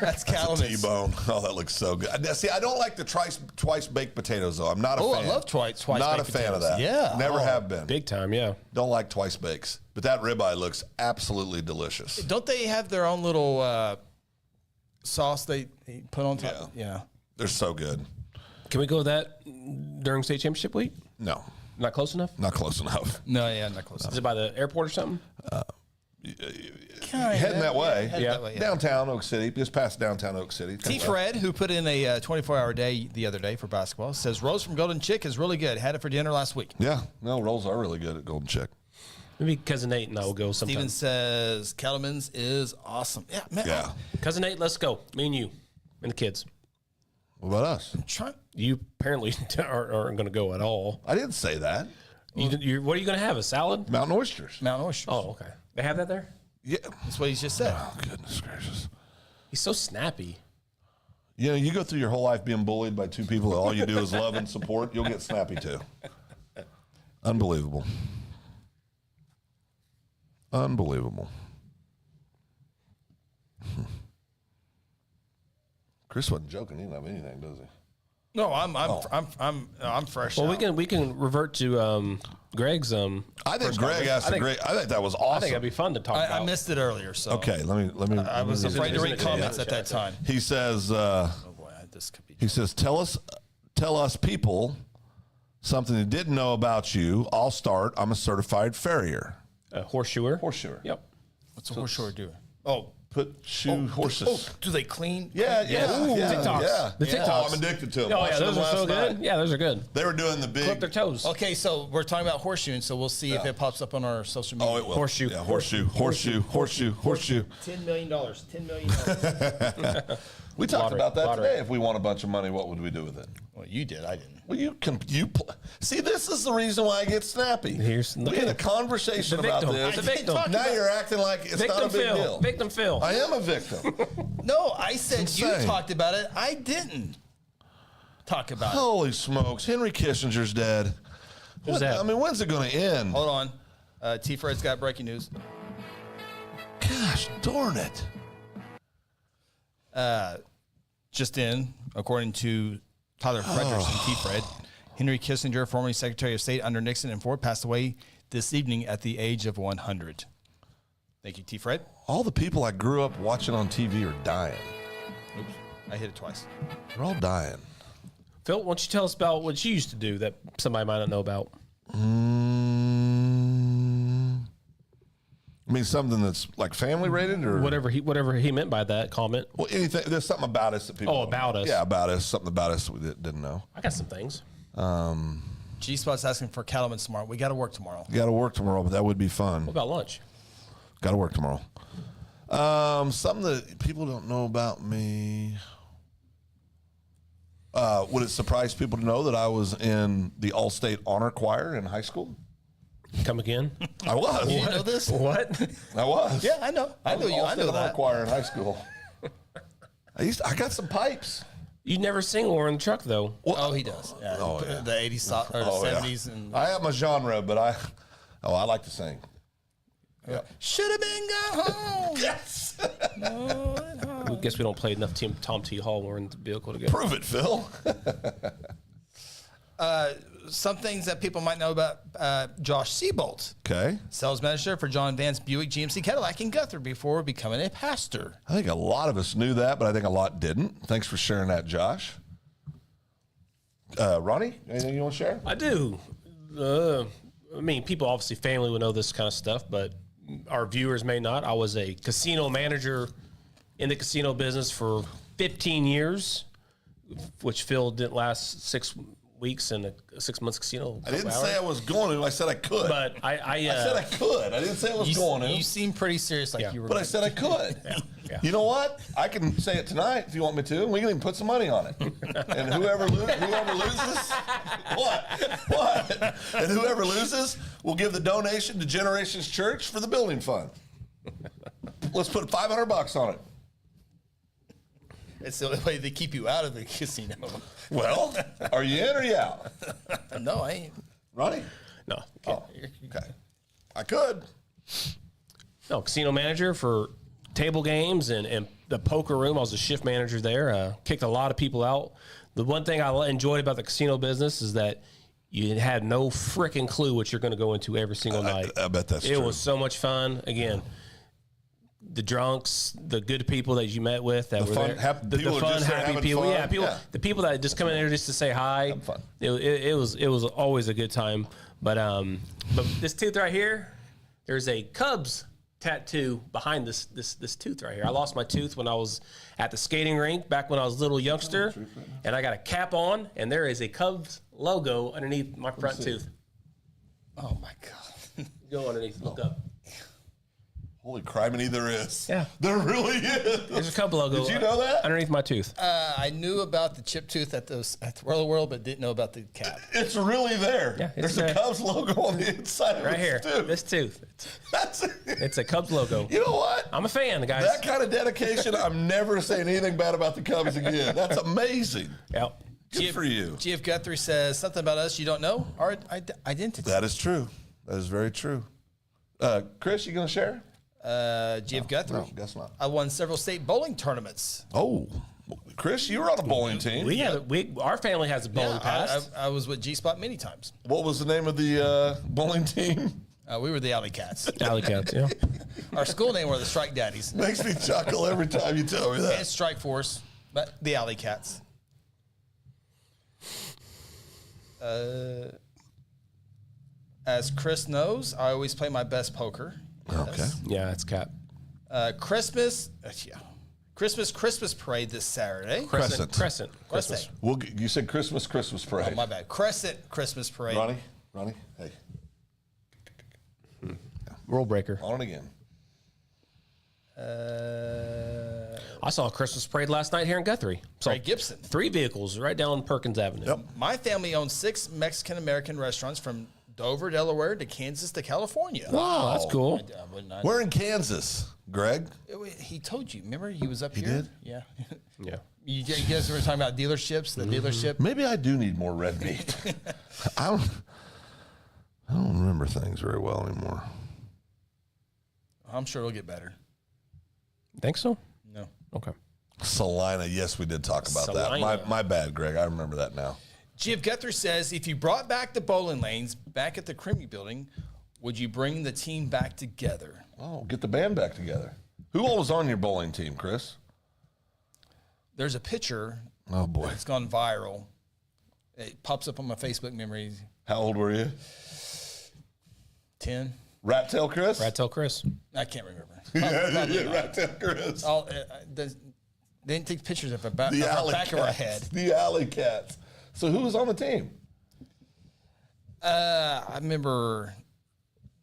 that's Cattleman's. T-bone. Oh, that looks so good. See, I don't like the twice baked potatoes, though. I'm not a Oh, fan. I love twice Not baked a fan of potatoes. that. Yeah. Never Oh. have been. Big time, yeah. Don't like twice bakes. But that ribeye looks absolutely delicious. Don't they have their own little sauce they put on top? Yeah. They're so good. Can we go with that during state championship week? No, Not close enough? not close enough. No, yeah, not close. Is it by the airport or something? Heading that way. Heading that way, yeah. Downtown Oak City. Just past downtown Oak City. T. Fred, who put in a 24-hour day the other day for basketball, says Rose from Golden Chick is really good. Had it for dinner last week. Yeah. No, rolls are really good at Golden Chick. Maybe Cousin Nate and I will go sometime. Steven says Cattleman's is awesome. Yeah, man. Yeah. Cousin Nate, let's go. Me and you and the kids. What about us? You apparently aren't going to go at all. I didn't say that. What are you going to have? A salad? Mountain oysters. Mountain oysters. Oh, okay. They have that there? Yeah. That's what he just said. Oh, goodness gracious. He's so snappy. You know, you go through your whole life being bullied by two people that all you do is love and support, you'll get snappy too. Unbelievable. Unbelievable. Chris wasn't joking. He didn't have anything, does he? No, I'm fresh. Well, out. we can revert to Greg's. I think Greg asked a great. I think that was awesome. I think it'd be fun to talk about. I missed it earlier, so Okay, let me. I was afraid to read Isn't it comments in at the that time. He says. Oh boy, this could be. He says, "Tell us people something they didn't know about you. I'll start. I'm a certified farrier. Horseshoer. Horseshoer. Yep. What's a horseshoer do? Oh, Put horses. Oh, do they clean? Yeah. TikToks. Yeah. The TikToks. Oh, I'm addicted to them. Oh, yeah, Watched those them are so last good. night. Yeah, those are good. They were doing the big. Clip their toes. Okay, so we're talking about horseshoeing, so we'll see if it pops up on our social media. Oh, it will. Horseshoe. Yeah, horseshoe. $10 million. $10 million. We talked Lottery. about that Lottery. today. If we won a bunch of money, what would we do with it? Well, you did. I didn't. Well, see, this is the reason why I get snappy. We had a conversation about this. The victim. Now you're acting like it's not a Victim big Phil. deal. Victim Phil. I am a victim. No, I said you insane. talked about it. I didn't talk about it. Holy smokes. Henry Kissinger's dead. Who's that? I mean, when's it going to end? Hold on. T-Fred's got breaking news. Gosh darn it. Just in, according to Tyler Fredericks and T-Fred, Henry Kissinger, formerly Secretary of State under Nixon and Ford, passed away this evening at the age of 100. Thank you, T-Fred. All the people I grew up watching on TV are dying. Oops, I hit it twice. They're all dying. Phil, why don't you tell us about what you used to do that somebody might not know about? I mean, something that's like family rated or Whatever he meant by that comment. Well, anything. There's something about us that people. Oh, don't about know. us. Yeah, about us. Something about us that we didn't know. I got some things. G-Spot's asking for Cattleman tomorrow. We got to work tomorrow. Got to work tomorrow, but that would be fun. What about lunch? Got to work tomorrow. Something that people don't know about me. Would it surprise people to know that I was in the All-State Honor Choir in high school? Come again? I was. You know this? What? I was. Yeah, I know. I know you. I All-State know Honor that. Choir in high school. I got some pipes. You never sing or in the truck though. Oh, he does. Yeah, yeah. The 80s or Oh, yeah. 70s. And I have my genre, but I like to sing. Yeah. should have been gone home. Yes. I guess we don't play enough Tom T. Hall when we're in the vehicle together. Prove it, Phil. Some things that people might know about Josh Seabolt, Okay. sales manager for John Vance Buick GMC Cadillac in Guthrie before becoming a pastor. I think a lot of us knew that, but I think a lot didn't. Thanks for sharing that, Josh. Ronnie, anything you want to share? I do. I mean, people obviously family would know this kind of stuff, but our viewers may not. I was a casino manager in the casino business for 15 years, which Phil didn't last 6 weeks in a 6 months casino. I didn't say I was going to. I said I could. But I said I could. I didn't say I was going to. You seem pretty serious, like you were. But I said I could. yeah. You know what? I can say it tonight if you want me to, and we can even put some money on it. And whoever loses, what? And whoever loses will give the donation to Generations Church for the building fund. Let's put $500 on it. It's the only way they keep you out of the casino. Well, are you in or you out? No, I ain't. Ronnie? No. Oh, okay. I could. No, casino manager for table games and the poker room. I was a shift manager there. Kicked a lot of people out. The one thing I enjoyed about the casino business is that you had no freaking clue what you're going to go into every single night. I bet that's true. It was so much fun. Again, the drunks, the good people that you met with that The were fun, there, happy the people fun, are just there happy having people, fun. yeah, people, Yeah. the people that just come in there just to say hi. Have fun. It was always a good time. But this tooth right here, there's a Cubs tattoo behind this tooth right here. I lost my tooth when I was at the skating rink back when I was a little youngster, and I got a cap on, and there is a Cubs logo underneath my front tooth. Oh my God. Go underneath, look up. Holy criminy, there is. Yeah. There really is. There's a Cub logo. Did you know that? Underneath my tooth. I knew about the chip tooth at the World, but didn't know about the cap. It's really there. Yeah, There's a Cubs logo on the inside of Right here. tooth. This tooth. That's it. It's a Cubs logo. You know what? I'm a fan, guys. That kind of dedication, I'm never saying anything bad about the Cubs again. That's amazing. Yep. Good for you. GF Guthrie says something about us you don't know. Our identity. That is true. That is very true. Chris, you going to share? GF Guthrie. No, guess not. I won several state bowling tournaments. Oh, Chris, you were on a bowling team. Our family has a bowling pass. I was with G Spot many times. What was the name of the bowling team? We were the Alley Cats. Alley Cats, yeah. Our school name were the Strike Daddies. Makes me chuckle every time you tell me And that. Strike Force, but the Alley Cats. As Chris knows, I always play my best poker. Okay. Yeah, it's Cap. Christmas parade this Saturday. Crescent. Crescent. Crescent. You said Christmas parade. Oh, my bad. Crescent Christmas parade. Ronnie, hey, Rule breaker. on it again. I saw a Christmas parade last night here in Guthrie. So Ray Gibson. 3 vehicles right down Perkins Avenue. Yep. My family owns 6 Mexican-American restaurants from Dover, Delaware to Kansas to California. Wow, that's cool. We're in Kansas, Greg. He told you. Remember he was up here? did? Yeah. Yeah. You guys were talking about dealerships, the dealership. Maybe I do need more red meat. I don't remember things very well anymore. I'm sure it'll get better. Think so? No. Okay. Salina, yes, we did talk about Salina. that. My bad, Greg. I remember that now. GF Guthrie says, if you brought back the bowling lanes back at the Creamy Building, would you bring the team back together? Oh, get the band back together. Who all was on your bowling team, Chris? There's a picture Oh, boy. that's gone viral. It pops up on my Facebook memories. How old were you? 10. Rat Tail Chris? Rat Tail Chris. I can't remember. Yeah, Rat Tail Chris. They didn't take pictures of the back The alley of our head. cats. The alley cats. So who was on the team? I remember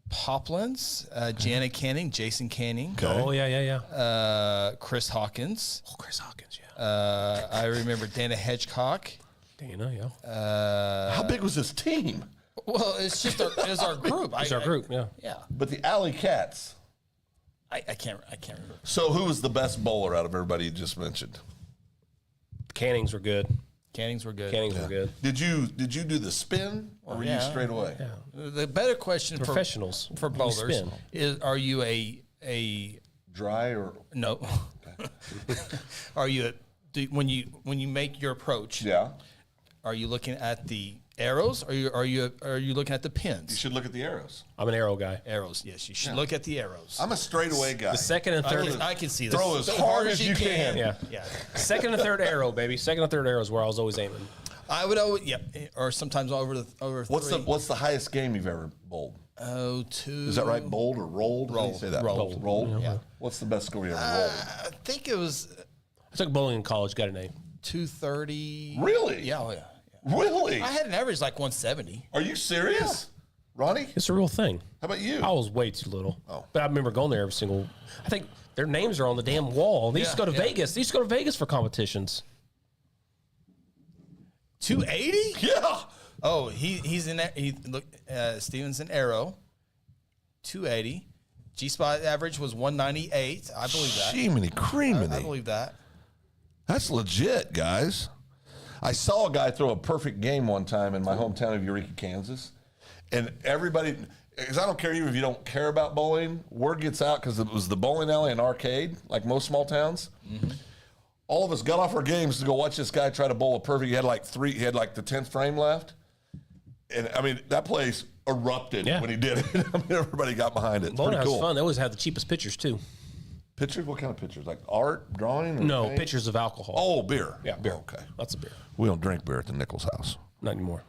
Poplands, Janet Canning, Jason Canning, Okay. Oh, yeah. Chris Hawkins. Oh, Chris Hawkins, yeah. I remember Dana Hedgecock. Dana, yeah. How big was this team? Well, it's our group. It's our group, yeah. Yeah, But the alley cats. I can't remember. So who was the best bowler out of everybody you just mentioned? Cannings were good. Cannings were good. Cannings were good. Did you do the spin or were you Yeah. straight away? The better question Professionals. for You bowlers spin. is: are you a Dry or no? Are you when you make your approach? yeah? Are you looking at the arrows? Or are you looking at the You pins? should look at the arrows. I'm an arrow guy. Arrows. Yes, you should look at the arrows. I'm a straightaway guy. The second and third. I can see this. Throw as hard as you can. Yeah. Yeah. Second and third arrow, baby. Second and third arrow is where I was always aiming. I would always or sometimes over What's three. what's the highest game you've ever bowled? Oh, 2. Is that right? Bowled or rolled? How do you say that? Rolled. Rolled. Yeah. What's the best score you ever rolled? I think it was I took bowling in college, got a name. 230. Really? Yeah, oh yeah. Really? I had an average like 170. Are you serious? Ronnie? It's a real thing. How about you? I was way too little. Oh. But I remember going there every single. I think their names are on the damn wall. They used to go to Vegas. They used to go to Vegas for competitions. 280? Yeah. Oh, he's in there. Steven's in Arrow. 280. G spot average was 198. I believe that. Jiminy I creaminy. believe that. That's legit, guys. I saw a guy throw a perfect game one time in my hometown of Eureka, Kansas. And everybody, because I don't care even if you don't care about bowling, word gets out because it was the bowling alley and arcade, like most small towns. Mm-hmm. All of us got off our games to go watch this guy try to bowl a perfect. He had like the 10th frame left. And I mean, that place erupted when he did it. I mean, everybody got behind it. It's Bowling pretty was cool. fun. They always had the cheapest pictures too. Pictures? What kind of pictures? Like art, drawing? Or No, paint? pictures of alcohol. Oh, beer. Yeah, beer. Oh, okay. Lots of beer. We don't drink beer at the Nichols house. Not anymore.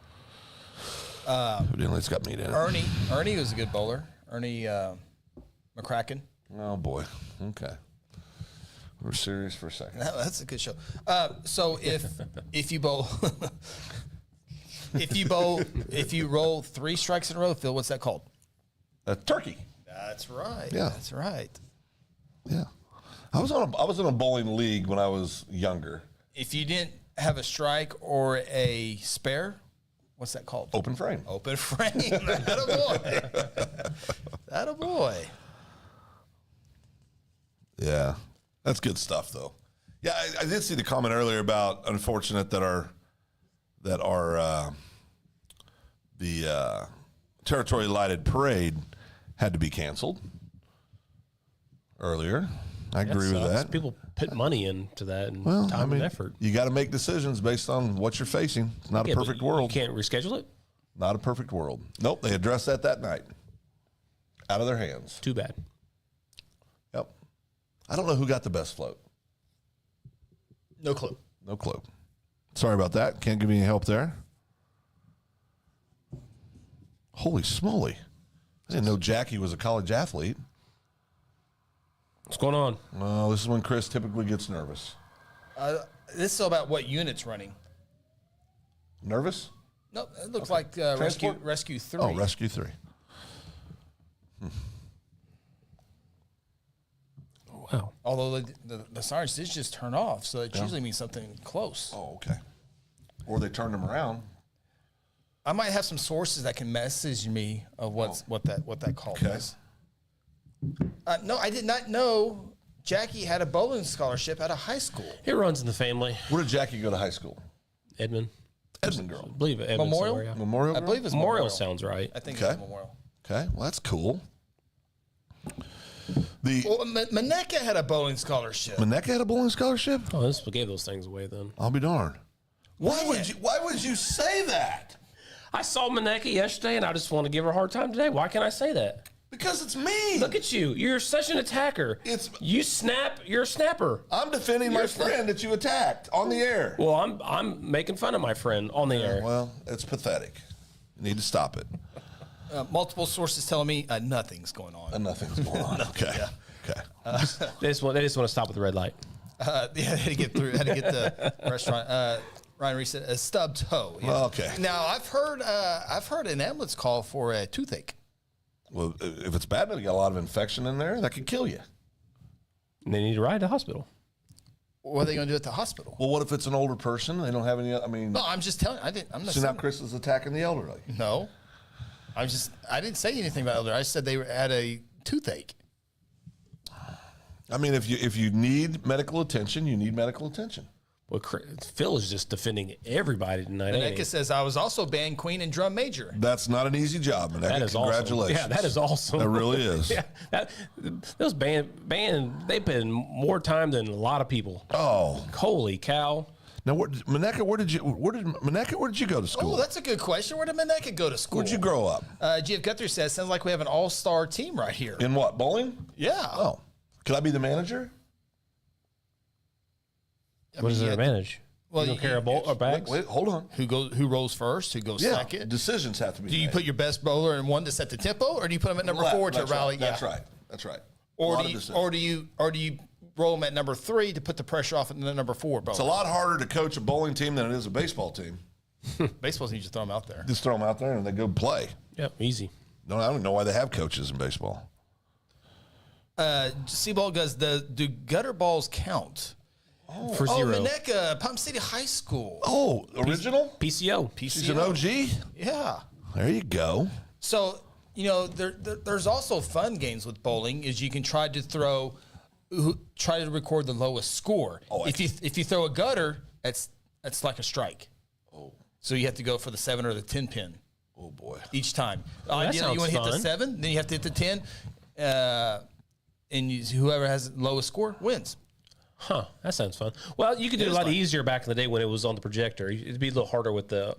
Evidently, it's got meat in it. Ernie was a good bowler. Ernie McCracken. Oh, boy. Okay. We're serious for a second. That's a good show. So if you bowl if you roll 3 strikes in a row, Phil, what's that called? Turkey. That's right. Yeah. That's right. Yeah. I was in a bowling league when I was younger. If you didn't have a strike or a spare, what's that called? Open frame. Open frame. Attaboy. Attaboy. Yeah. That's good stuff, though. Yeah, I did see the comment earlier about unfortunate that the territory lighted parade had to be canceled earlier. I agree with that. People put money into that and time and effort. You got to make decisions based on what you're facing. It's not a perfect world. You can't reschedule it? Not a perfect world. Nope, they addressed that night. Out of their hands. Too bad. Yep. I don't know who got the best float. No clue. No clue. Sorry about that. Can't give you any help there. Holy smoly. I didn't know Jackie was a college athlete. What's going on? Well, this is when Chris typically gets nervous. This is about what unit's running. Nervous? No, it looks like Rescue 3. Oh, Rescue 3. Wow. Although the sirens did just turn off, so it usually means something close. Oh, okay. Or they turned them around. I might have some sources that can message me of what that call was. No, I did not know Jackie had a bowling scholarship at a high school. It runs in the family. Where did Jackie go to high school? Edmond. Edmond girl. I believe Edmond Memorial? somewhere, yeah. Memorial I girl? believe it's Memorial sounds right. I think Okay. it's Memorial. Okay, well, that's cool. Well, Maneka had a bowling scholarship. Maneka had a bowling scholarship? Oh, this gave those things away then. I'll be darned. Why would you say that? I saw Maneka yesterday, and I just want to give her a hard time today. Why can't I say that? Because it's me. Look at you. You're such an attacker. You snap. You're a snapper. I'm defending my friend that you attacked on the air. Well, I'm making fun of my friend on the air. Well, it's pathetic. You need to stop it. Multiple sources telling me nothing's going on. And nothing's going on. Okay. Yeah. Okay. They just want to stop at the red light. Yeah, they had to get through. Had to get the restaurant. Ryan Reese said a stub toe. Yeah. Well, okay. Now I've heard an ambulance call for a toothache. Well, if it's bad enough, you got a lot of infection in there, that could kill you. And they need to ride to the hospital. What are they going to do at the hospital? Well, what if it's an older person? They don't have any. I mean, No, I'm just telling. I'm not. so now saying- Chris is attacking the elderly. No, I didn't say anything about elder. I said they had a toothache. I mean, if you need medical attention, you need medical attention. Well, Phil is just defending everybody tonight. ain't he? Maneka says I was also band queen and drum major. That's not an easy job, man. That is Congratulations. awesome. Yeah, that is awesome. That really is. Yeah, those band, they put in more time than a lot of people. Oh, Holy cow! now Maneka, where did you go to school? Oh, that's a good question. Where did Maneka go to school? Where'd you grow up? GF Guthrie says sounds like we have an all-star team right here. In what, bowling? Yeah. Oh, could I be the manager? What does it advantage? Well, You don't carry a bowl or bags? Wait, hold on. Who rolls first? Who goes Yeah, second? decisions have to be Do you made. put your best bowler in one to set the tempo, or do you put them at number 4 to That's rally? Right. That's right. That's right. Or do you roll them at number 3 to put the pressure off at the number 4 bowler? It's a lot harder to coach a bowling team than it is a baseball team. Baseball team, just throw them out there. Just throw them out there and they go play. Yep, easy. No, I don't know why they have coaches in baseball. Seaball goes, do gutter balls count? For zero. Maneka, Palm City High School. Oh, original? PCO. She's an OG? Yeah. There you go. So, there's also fun games with bowling is you can try to record the lowest score. If you throw a gutter, that's like a strike. Oh. So you have to go for the 7 or the 10 pin. Oh, boy. Each time. that You sounds want to hit the fun. 7, then you have to hit the 10, and whoever has the lowest score wins. Huh, that sounds fun. Well, you could do it a lot easier back in the day when it was on the projector. It'd be a little harder with the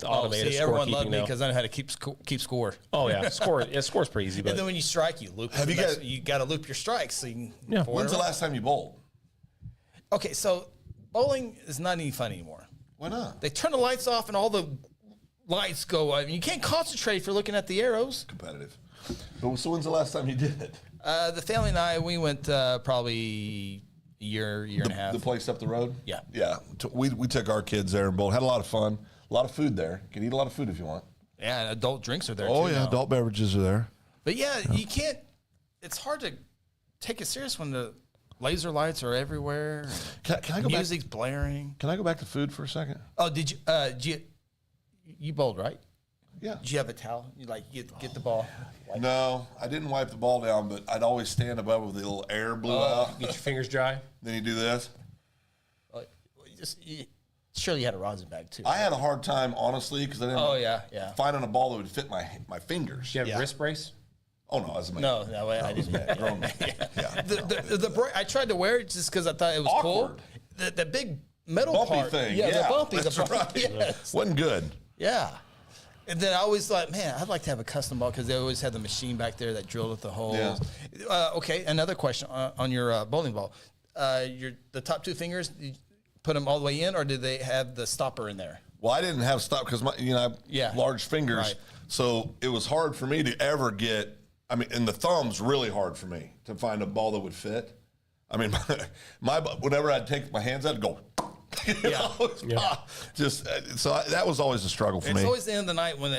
automated everyone loved scorekeeping me now. because I know how to keep score. Oh yeah, score's pretty easy. But And then when you strike, you loop. You got to loop your strikes. So you can When's the last time you bowled? Okay, so bowling is not any fun anymore. Why not? They turn the lights off and all the lights go. I mean, you can't concentrate if you're looking at the arrows. Competitive. But so when's the last time you did it? The family and I, we went probably a year and a half. The place up the road? Yeah. Yeah. We took our kids there and bowled. Had a lot of fun. A lot of food there. You can eat a lot of food if you want. Yeah, and adult drinks are there Oh, too yeah. now. Adult beverages are there. But yeah, you can't. It's hard to take it serious when the laser lights are everywhere. Can I go Music's blaring. Can I go back to food for a second? Oh, did you bowled, right? Yeah. Did you have a towel? You get the ball. No, I didn't wipe the ball down, but I'd always stand above with the little air blew out. Get your fingers dry. Then you do this. Surely you had a rosin bag too. I had a hard time, honestly, because I didn't finding a ball that would fit my fingers. Do you have a wrist brace? Oh, no, that's No, I didn't. grown man. Yeah. I tried to wear it just because I thought it was Awkward. cool. The big metal Bumpy part. thing. Yeah, Yeah, the bumpy. that's right. Yes. Wasn't good. Yeah. And then I always thought, man, I'd like to have a custom ball because they always had the machine back there that drilled at the holes. Yeah. Okay, another question on your bowling ball. The top two fingers, you put them all the way in, or did they have the stopper in there? Well, I didn't have stop because I have large fingers, Right. so it was hard for me to ever get. I mean, and the thumb's really hard for me to find a ball that would fit. I mean, my whenever I'd take my hands, I'd go. That was always a struggle for me. It's always the end of the night when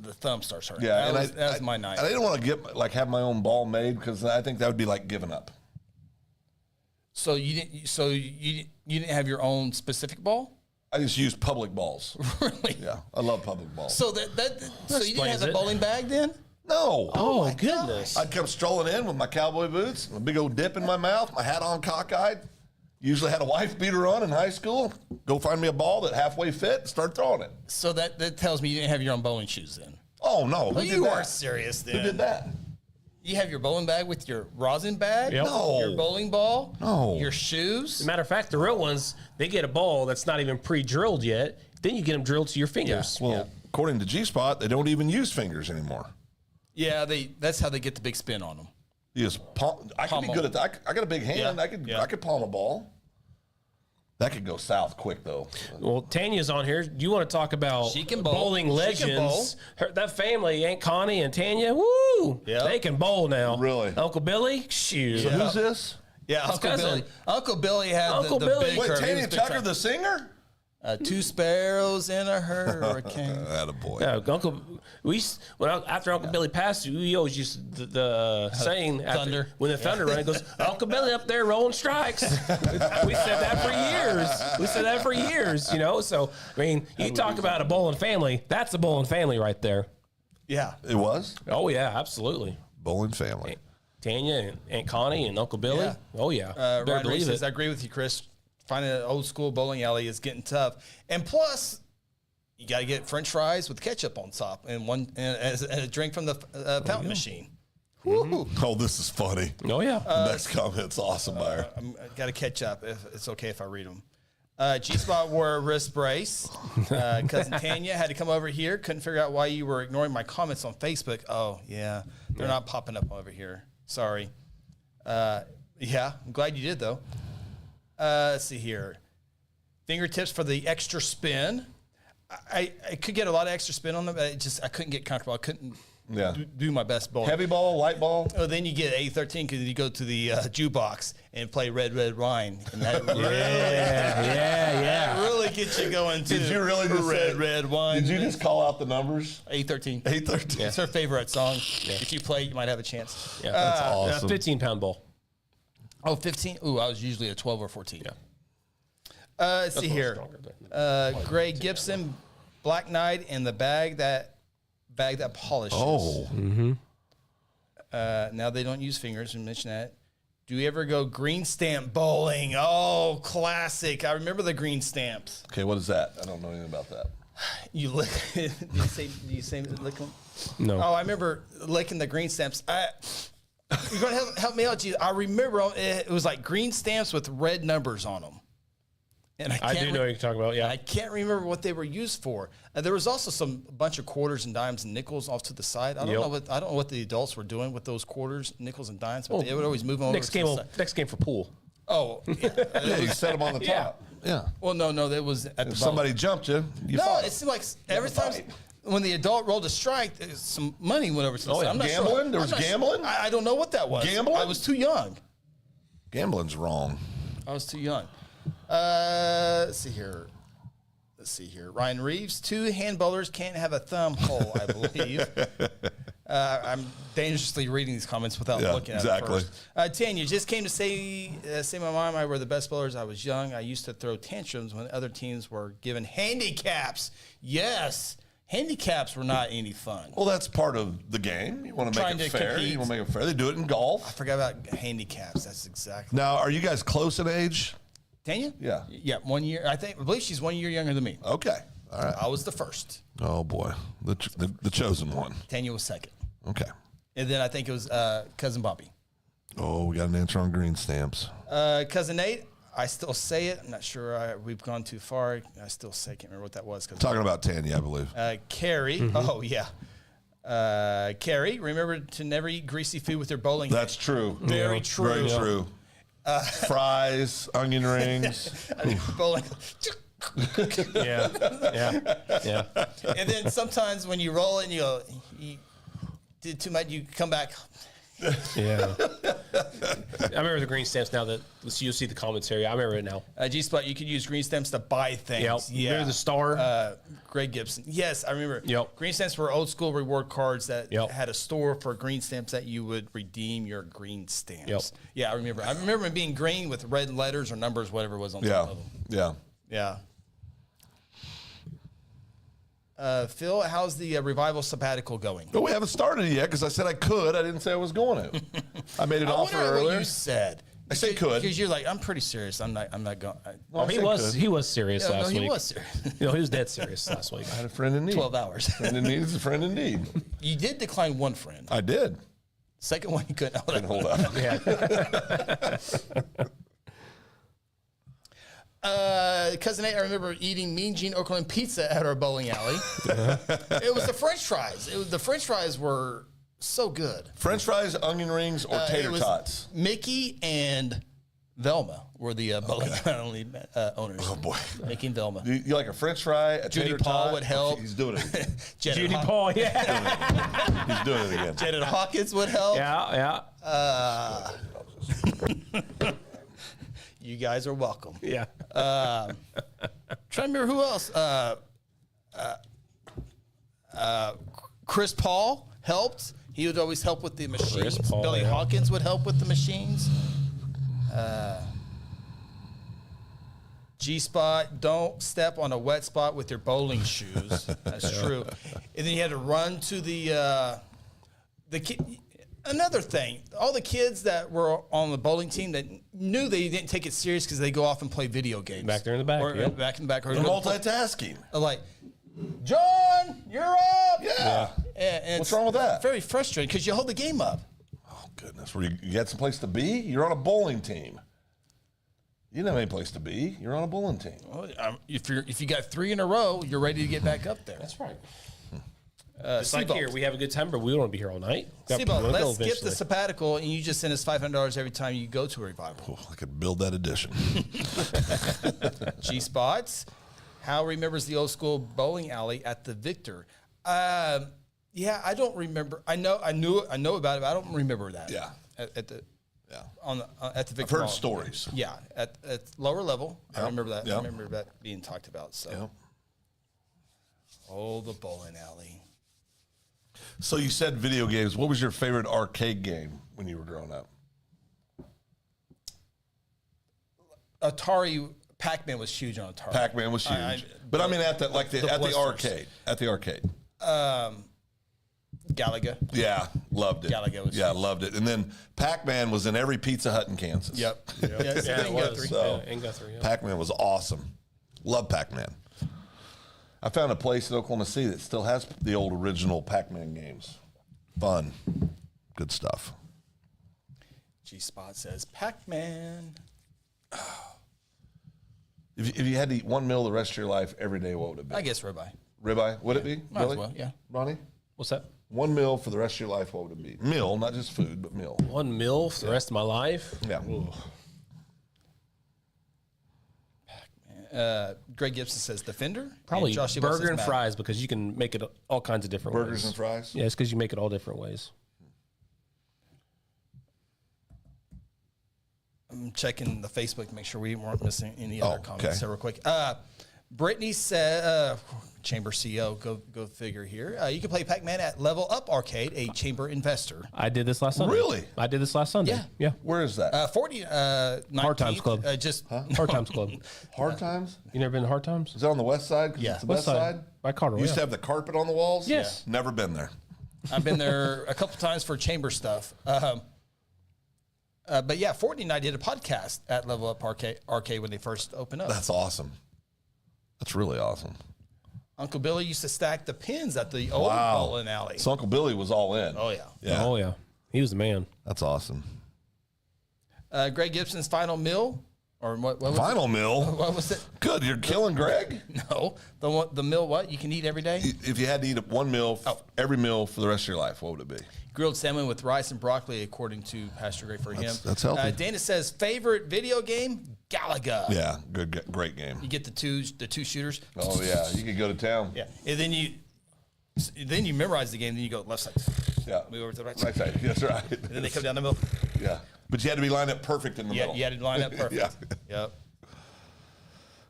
the thumb starts hurting. Yeah, that was my night. And I didn't want to have my own ball made because I think that would be like giving up. So you didn't. So you didn't have your own specific ball. I just used public balls. Really? Yeah, I love public balls. So so you didn't have a it. bowling bag then? No. Oh, my goodness. I'd come strolling in with my cowboy boots, a big old dip in my mouth, my hat on cockeyed. Usually had a wife beater on in high school. Go find me a ball that halfway fit and start throwing it. So that tells me you didn't have your own bowling shoes then. Oh, no. Who Well, did you that? are serious then. Who did that? You have your bowling bag with your rosin bag? Yep. No. Your bowling ball? No. Your shoes? As a matter of fact, the real ones, they get a ball that's not even pre-drilled yet. Then you get them drilled to your fingers. Well, according to G-Spot, they don't even use fingers anymore. Yeah, that's how they get the big spin on them. You just palm. I can be Pommel. good at that. I got a big hand. Yeah. I could palm a ball. That could go south quick though. Well, Tanya's on here. You want to talk about She can bowl. bowling She can bowl. legends? That family, Aunt Connie and Tanya, woo! Yep. They can bowl now. Really? Uncle Billy, shoot. So who's this? Yeah, Uncle cousin. Billy. Uncle Billy had Uncle the Billy. big Wait, curve. He Tanya was big Tucker, time. the singer? Two sparrows in a hurricane. Attaboy. Yeah, after Uncle Billy passed, we always used the saying Thunder. when the thunder ran, it goes, Uncle Billy up there rolling strikes. We said that for years. So I mean, you talk about a bowling family. That's a bowling family right there. Yeah. It was Oh yeah, absolutely. bowling family. Tanya and Aunt Connie and Uncle Billy. Yeah. Oh yeah, Ryan better Reed believe says, it. I agree with you, Chris. Finding an old school bowling alley is getting tough. And plus, you got to get French fries with ketchup on top and a drink from the fountain machine. Woo. Oh, this is funny. Oh yeah. Next comment's awesome, Meyer. I got to catch up if it's okay if I read them. G-Spot wore a wrist brace. Cousin Tanya had to come over here. Couldn't figure out why you were ignoring my comments on Facebook. Oh, yeah. They're not popping up over here. Sorry. Yeah, I'm glad you did, though. Let's see here. Fingertips for the extra spin. I could get a lot of extra spin on them, but I couldn't get comfortable. I couldn't do my best bowling. Heavy ball, light ball. Oh, then you get A13 because you go to the jukebox and play Red Red Wine, and that yeah. really gets you going too. Did you really just Red say- Red Wine? Did you just call out the numbers? A13? 813. It's her favorite song. If you play, you might have a chance. Yeah, That's awesome. 15-pound bowl. Oh, 15? Ooh, I was usually a 12 or 14. Yeah. Let's see here. Gray Gibson, Black Knight, and the bag that polishes. Oh. Now they don't use fingers. We mentioned that. Do you ever go green stamp bowling? Oh, classic. I remember the green stamps. Okay, what is that? I don't know anything about that. You lick. Do you say lick them? No. Oh, I remember licking the green stamps. You're going to help me out, G. I remember it was like green stamps with red numbers on them. And I do know what you're talking about. Yeah. I can't remember what they were used for. There was also a bunch of quarters and dimes and nickels off to the side. I don't know what the adults were doing with those quarters, nickels, and dimes, but they would always move them over Next to the game, side. next game for pool. Oh, yeah. Yeah, you set them on the top. Yeah. Well, no, that was at the If somebody bottom. jumped you, you No, fought. it seemed like every time when the adult rolled a strike, some money went over to the side. yeah. I'm not Gambling? Sure. There was gambling? I don't know what that was. Gambling? I was too young. Gambling's wrong. I was too young. Let's see here. Ryan Reeves, 2 hand bowlers can't have a thumb hole, I believe. I'm dangerously reading these comments without looking at it first. Tanya just came to say my mom and I were the best bowlers. I was young. I used to throw tantrums when other teams were given handicaps. Yes, handicaps were not any fun. Well, that's part of the game. You want to make it fair. You want to make it fair. They do it in golf. I forgot about handicaps. That's exactly. Now, are you guys close in age? Tanya? Yeah. Yeah, 1 year. I believe she's 1 year younger than me. Okay. All right. I was the first. Oh, boy. The chosen one. Tanya was second. Okay. And then I think it was Cousin Bobby. Oh, we got an answer on green stamps. Cousin Nate, I still say it. I'm not sure we've gone too far. I still say, can't remember what that was. Talking about Tanya, I believe. Carrie. Oh, yeah. Carrie, remember to never eat greasy food with your bowling. That's true. Very true. Very true. Fries, onion rings. Bowling. Yeah. And then sometimes when you roll it and you did too much, you come back. Yeah. I remember the green stamps now that you'll see the commentary. I remember it now. G-Spot, you could use green stamps to buy things. Yep. Yeah. Remember the star? Greg Gibson. Yes, I remember. Yep. Green stamps were old school reward cards that Yep. had a store for green stamps that you would redeem your green stamps. Yep. Yeah, I remember. I remember them being green with red letters or numbers, whatever was on top of them. Yeah. Yeah. Phil, how's the revival sabbatical going? But we haven't started it yet because I said I could. I didn't say I was going to. I made an offer wonder earlier. what you said. I said could. Because you're like, I'm pretty serious. I'm not going. Oh, he was serious last week. He was serious. He was dead serious last week. I had a friend in need. 12 hours. Friend in need is a friend in need. You did decline one friend. I did. Second one, you couldn't hold Hold up. Yeah. Cousin Nate, I remember eating Mean Gene Oakland pizza at our bowling alley. It was the French fries. The French fries were so good. French fries, onion rings, or It tater was tots? Mickey and Velma were the bowling alley owners. Oh, boy. Mickey and Velma. You like a French fry, a Judy tater Paul tot? would help. He's doing it again. Judy Paul, yeah. He's doing it again. Janet Hawkins would help. Yeah. You guys are welcome. Yeah. Trying to remember who else. Chris Paul helped. He would always help with the machines. Paul, Billy yeah. Hawkins would help with the machines. G-Spot, don't step on a wet spot with your bowling shoes. That's true. And then you had to run to the kid. Another thing, all the kids that were on the bowling team that knew they didn't take it serious because they go off and play video games. Back there in the back, Or yeah. back in the back. Or They're multitasking. like, John, you're up. Yeah. And What's it's wrong with that? Very frustrating because you hold the game up. Oh, goodness. You got someplace to be? You're on a bowling team. You didn't have any place to be. You're on a bowling team. Well, if you got 3 in a row, you're ready to get back up there. That's right. It's like Seabolt. here, we have a good time, but we don't want to be here all night. Seabolt, We'll go let's skip the eventually. sabbatical, and you just send us $500 every time you go to a revival. Oh, I could build that edition. G-Spots, Hal remembers the old school bowling alley at the Victor. Yeah, I don't remember. I know about it, but I don't remember that. Yeah. At the Yeah. at the Victor. I've heard Mall. stories. Yeah, at lower level. I Yep. remember that. Yep. I remember that being talked about. So, Yeah. oh, the bowling alley. So you said video games. What was your favorite arcade game when you were growing up? Atari. Pac-Man was huge on Atari. Pac-Man was huge. But I mean at the blisters. arcade. At the arcade. Galaga. Yeah, loved it. Galaga was yeah, huge. loved it. And then Pac-Man was in every Pizza Hut in Kansas. Yep. Yeah, Yeah, it was. Guthrie. So- Yeah, in Guthrie, yeah. Pac-Man was awesome. Love Pac-Man. I found a place in Oklahoma City that still has the old original Pac-Man games. Fun. Good stuff. G-Spot says Pac-Man. If you had to eat one meal the rest of your life every day, what would it be? I guess ribeye. Ribeye? Would it be? Might as well, yeah. Ronnie? What's that? One meal for the rest of your life, what would it be? Meal, not just food, but meal. One meal for the rest of my life? Yeah. Greg Gibson says Defender. Probably Josh Ebel burger says and Madden. fries because you can make it all kinds of different ways. Burgers and fries? Yeah, it's because you make it all different ways. I'm checking the Facebook to make sure we weren't missing any other Oh, comments okay. here real quick. Brittany said, Chamber CEO, go figure here. You can play Pac-Man at Level Up Arcade, a Chamber investor. I did this last Sunday. Really? I did this last Sunday. Yeah. Where is that? 40, 19th, Hard Times Club. Hard Times Club. Hard Times? You never been to Hard Times? Is that on the west side? 'Cause Yeah. it's the West west side. side. By Carter. You used yeah. to have the carpet on the walls? Yes. Never been there. I've been there a couple times for Chamber stuff. But yeah, Fortnite and I did a podcast at Level Up Arcade when they first opened up. That's awesome. That's really awesome. Uncle Billy used to stack the pins at the old bowling alley. So Uncle Billy was all in. Oh, yeah. Yeah. Oh, yeah. He was the man. That's awesome. Greg Gibson's final meal, or what was Final meal. it? What was it? Good. You're killing Greg. No, the meal. What you can eat every day? If you had to eat one meal, every meal for the rest of your life, what would it be? Grilled salmon with rice and broccoli, according to Pastor Greg for him. That's healthy. Dana says favorite video game, Galaga. Yeah. Good. Great game. You get the two shooters. Oh yeah. You could go to town. Yeah, and then you memorize the game. Then you go left side. Yeah. Move over to the right Right side. side. That's right. And then they come down the middle. Yeah. But you had to be lined up perfect in the Yeah, middle. you had to line up perfect. Yeah. Yep.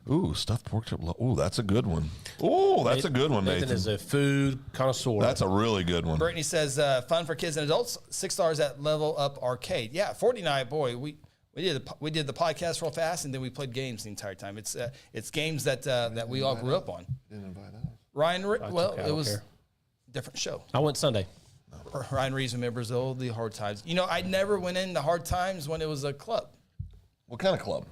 Ooh, stuffed pork chop. Ooh, that's a good one. Ooh, that's a good one, Nathan Nathan. is a food connoisseur. That's a really good one. Brittany says, fun for kids and adults, $6 at Level Up Arcade. Yeah, 49, boy, we did the podcast real fast, and then we played games the entire time. It's games that we all grew up on. Didn't invite us. Ryan, well, okay, I it don't was care. a different show. I went Sunday. Ryan Reeves remembers the Hard Times. You know, I never went in the Hard Times when it was a club. What kind of club?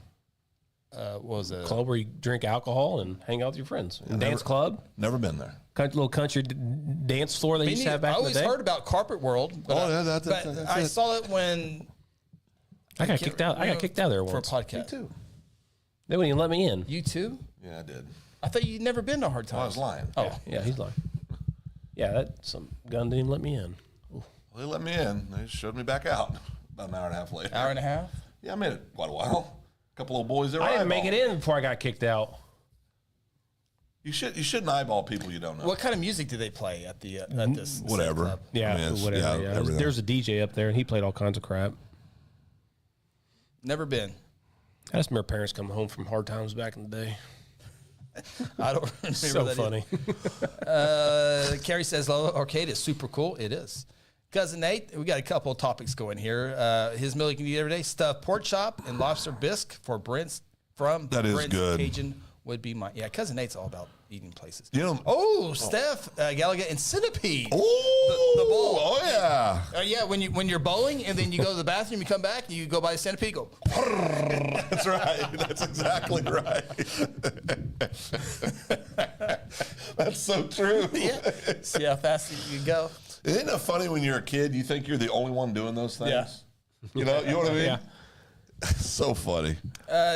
What was it? Club where you drink alcohol and hang out with your friends. Dance club. Never been there. Little country dance floor they used to have back I in the always day. heard about Carpet World, but, that's I it. saw it when I got kicked out. I got kicked out of there for a once. podcast. Too. They wouldn't even let me in. You too? Yeah, I did. I thought you'd never been to Hard Well, I Times. was lying. Oh, Yeah, he's lying. Yeah, that some gun didn't even let me in. Well, they let me in. They showed me back out about an hour and a half later. hour and a half. Yeah, I made it quite a while. A couple of boys there. I didn't make it in before I got kicked out. You shouldn't eyeball people you don't know. What kind of music do they play at the at this Whatever. club? Yeah, I mean, it's- whatever. Yeah, everything. There's a DJ up there, and he played all kinds of crap. Never been. I just remember parents coming home from Hard Times back in the day. I don't remember So that funny. Carrie says Lola Arcade is super cool. It is. Cousin Nate, we got a couple of topics going here. His meal you can eat every day: stuffed pork chop and lobster bisque for Brent's That is Brent's good. Cajun would be my Cousin Nate's all about eating places. You know- Steph Gallagher and Centipede. Oh, the bowl. Oh yeah. Yeah, when you're bowling and then you go to the bathroom, you come back, you go by the Centipede, go. That's right. That's exactly right. That's so true. Yeah. See how fast you can go. Isn't it funny when you're a kid, you think you're the only one doing those things? Yeah. You know what I mean? Yeah. So funny.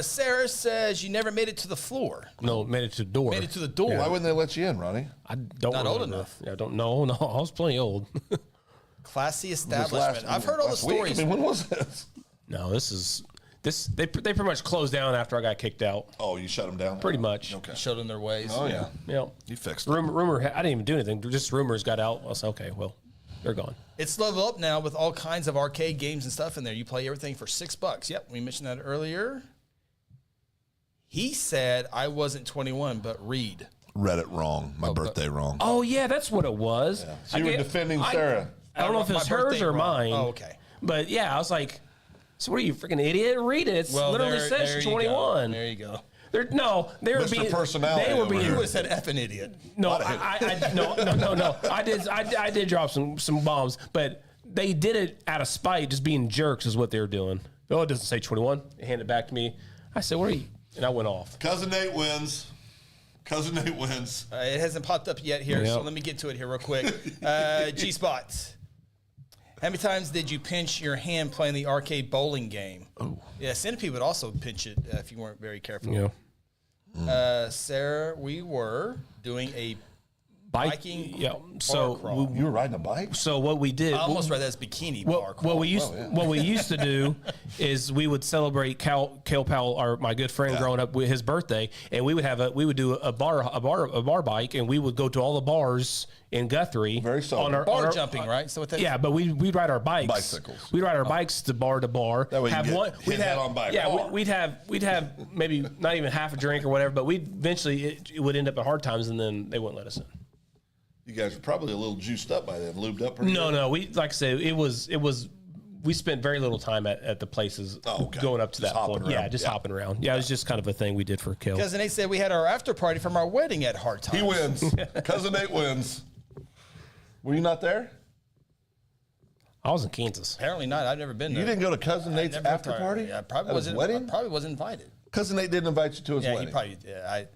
Sarah says you never made it to the floor. No, made it to the door. Made it to the door. Why wouldn't they let you in, Ronnie? I don't Not old remember. enough. Yeah, I don't know. No, I was plenty old. Classy This establishment. I've heard all the last week? stories. I mean, when was this? No, they pretty much closed down after I got kicked out. Oh, you shut them down? Pretty much. Okay. Showed them their ways. Oh, yeah. Yeah. You fixed it. Rumor. I didn't even do anything. Just rumors got out. I was okay. Well, they're gone. It's Level Up now with all kinds of arcade games and stuff in there. You play everything for $6. Yep, we mentioned that earlier. He said I wasn't 21, but read. Read it wrong. My birthday wrong. Oh yeah, that's what it was. So you were defending Sarah. I don't know if My it's hers birthday or wrong. mine. Oh, okay. But yeah, I was like, so what are you, freaking idiot? Read it. It's literally says you 21. go. There you go. They were Mr. being Personality They were over being here. You would have said F an idiot. no. No. I did drop some bombs, but they did it out of spite, just being jerks is what they were doing. Oh, it doesn't say 21. They handed it back to me. I said, what are you? And I went off. Cousin Nate wins. Cousin Nate wins. It hasn't popped up yet here, so Yep. let me get to it here real quick. G-Spot. How many times did you pinch your hand playing the arcade bowling game? Oh. Yeah, Centipede would also pinch it if you weren't very careful. Yeah. Sarah, we were doing a Biking. Yeah. bar So crawl. You were riding a bike? so what we did. I almost read that as bikini bar crawl. What we used to do is we would celebrate Cale Powell, my good friend growing up, with his birthday, and we would do a bar bike, and we would go to all the bars in Guthrie. Very sober. bar jumping, right? So what that Yeah, but we'd ride our bikes. Bicycles. We'd ride our bikes to bar. That way you have get one. hit head on by a Yeah, car. we'd have maybe not even half a drink or whatever, but we'd eventually it would end up at hard times, and then they wouldn't let us in. You guys were probably a little juiced up by then, lubed up pretty good. No. We like I said, it was. We spent very little time at the places going up to Just that hopping point. around. Yeah, just hopping around. Yeah, it was just kind of a thing we did for Kill. Cousin Nate said we had our after party from our wedding at Hard Times. He wins. Cousin Nate wins. Were you not there? I was in Kansas. Apparently not. I've never been there. You didn't go to Cousin Nate's Never after went to- party? Yeah, I probably At his wasn't. wedding? I probably wasn't invited. Cousin Nate didn't invite you to his Yeah, wedding. he probably did.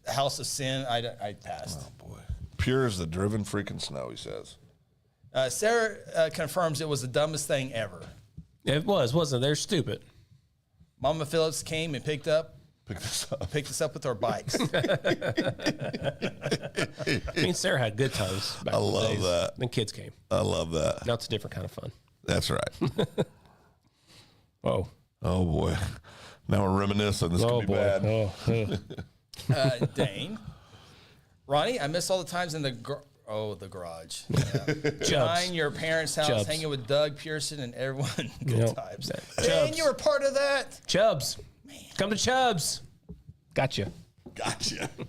House of Sin. I passed. Oh, boy. Pure as the driven freaking snow, he says. Sarah confirms it was the dumbest thing ever. It wasn't. They're stupid. Mama Phillips came and picked us up with our bikes. I mean, Sarah had good times. Back I in the love days. that. Then kids came. I love that. Now it's a different kind of fun. That's right. Whoa. Oh, boy. Now we're reminiscing. This Oh could be boy. bad. Dane. Ronnie, I miss all the times in the garage. Chubbs. Behind your parents' house, Chubbs. hanging with Doug Pearson and everyone. Good Yep. times. Chubbs. Dane, you were part of that. Chubbs. Come to Chubbs. Gotcha.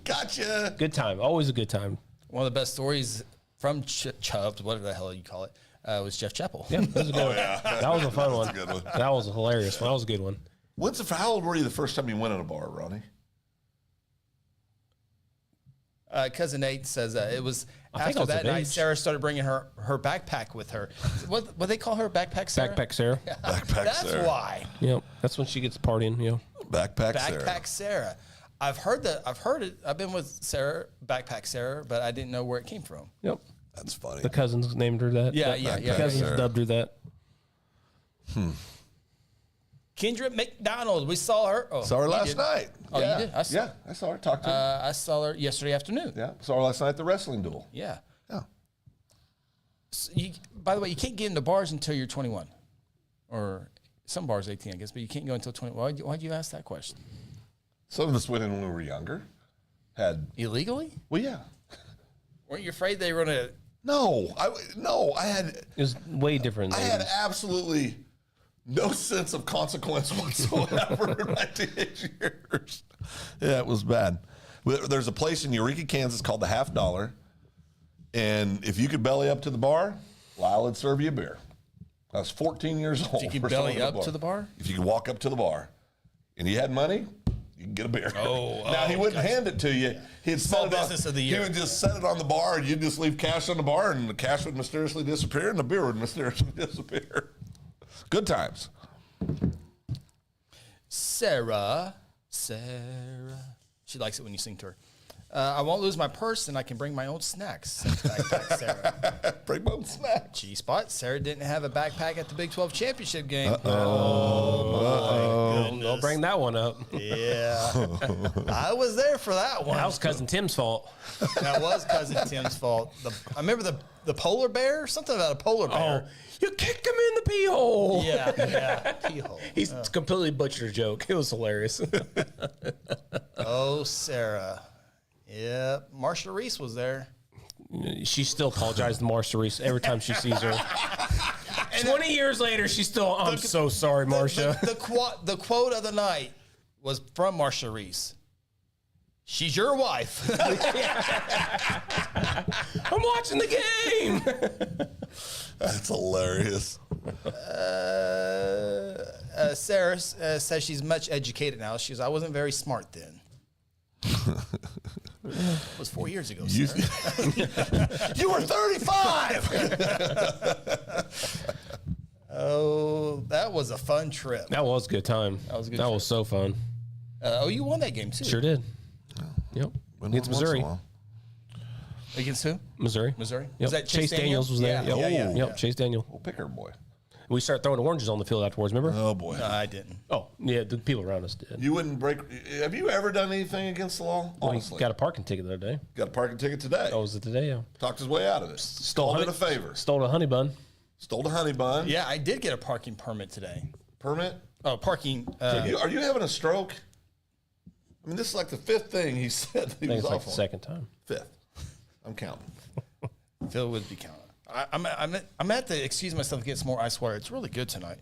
Gotcha. Good time. Always a good time. One of the best stories from Chubbs, whatever the hell you call it, was Jeff Chappell. Yeah, that was a good one. Yeah. That was a fun one. a good one. That was a hilarious one. That was a good one. How old were you the first time you went in a bar, Ronnie? Cousin Nate says it was I think after I was that of night. age. Sarah started bringing her backpack with her. What they call her, backpack Sarah? Backpack Sarah. Backpack That's Sarah. why Yep. That's when she gets partying. Yeah. Backpack Sarah. backpack Sarah. I've heard it. I've been with Sarah, backpack Sarah, but I didn't know where it came from. Yep. That's funny. The cousins named her that. Yeah, The yeah, yeah. cousins Sarah. dubbed her that. Kendra McDonald. We saw her. Oh, Saw her you last did. night. Oh, yeah. you did? I saw- Yeah, I saw her. Talked to her. I saw her yesterday afternoon. Yeah, saw her last night at the wrestling duel. Yeah. Yeah. So by the way, you can't get into bars until you're 21, or some bars 18, I guess, but you can't go until 20. Why'd you ask that question? Some of us went in when we were younger. Illegally? Well, yeah. Weren't you afraid they were gonna? No, I had It was way different. I than had absolutely no sense of consequence whatsoever in my teenage years. Yeah, it was bad. There's a place in Eureka, Kansas called the Half Dollar, and if you could belly up to the bar, Lyle would serve you a beer. I was 14 years old. If you for could belly someone at up to the bar? If you could walk up to the bar, and you had money, you can get a beer. Now he wouldn't hand it to you. He'd Small set it on- business of the year. He would just set it on the bar, and you'd just leave cash on the bar, and the cash would mysteriously disappear, and the beer would mysteriously disappear. Good times. Sarah. She likes it when you sing to her. I won't lose my purse, and I can bring my own snacks. Says backpack Sarah. Bring my own snack. G-spot. Sarah didn't have a backpack at the Big 12 championship game. Don't bring that one up. Yeah. I was there for that one. That was cousin Tim's fault. That was cousin Tim's fault. I remember the polar bear, something about a polar bear. Oh, you kicked him in the pee hole. Yeah. Pee-hole. He's completely butchered a joke. It was hilarious. Oh, Sarah. Yep. Marsha Reese was there. She still apologizes to Marsha Reese every time she sees her. 20 years later, she's still, I'm so sorry, Marsha. The quote of the night was from Marsha Reese. She's your wife. I'm watching the game. That's hilarious. Sarah says she's much educated now. She goes, I wasn't very smart then. It was 4 years ago, You, Sarah. you were 35. Oh, that was a fun trip. That was a good time. That was a good That trip. was so fun. You won that game, too. Sure did. Yep. Against Missouri. Against who? Missouri. Missouri? Yep. Was that Chase Daniels was there. Yeah. Yep. Chase Daniel. We'll pick her boy. We started throwing oranges on the field afterwards, remember? Oh, boy. No, I didn't. Oh, yeah, the people around us did. You wouldn't break. Have you ever done anything against the law? Well, he Honestly. got a parking ticket the other day. Got a parking ticket today. Oh, was it today? Yeah. Talked his way out of it. Stole Did a favor. Stole a honey bun. Stole the honey bun. Yeah, I did get a parking permit today. Permit. Oh, parking. Are you having a stroke? I mean, this is like the fifth thing he said that he I think was it's like off the on. second time. Fifth. I'm counting. Phil would be counting. I'm at the excuse myself to get some more ice water. It's really good tonight.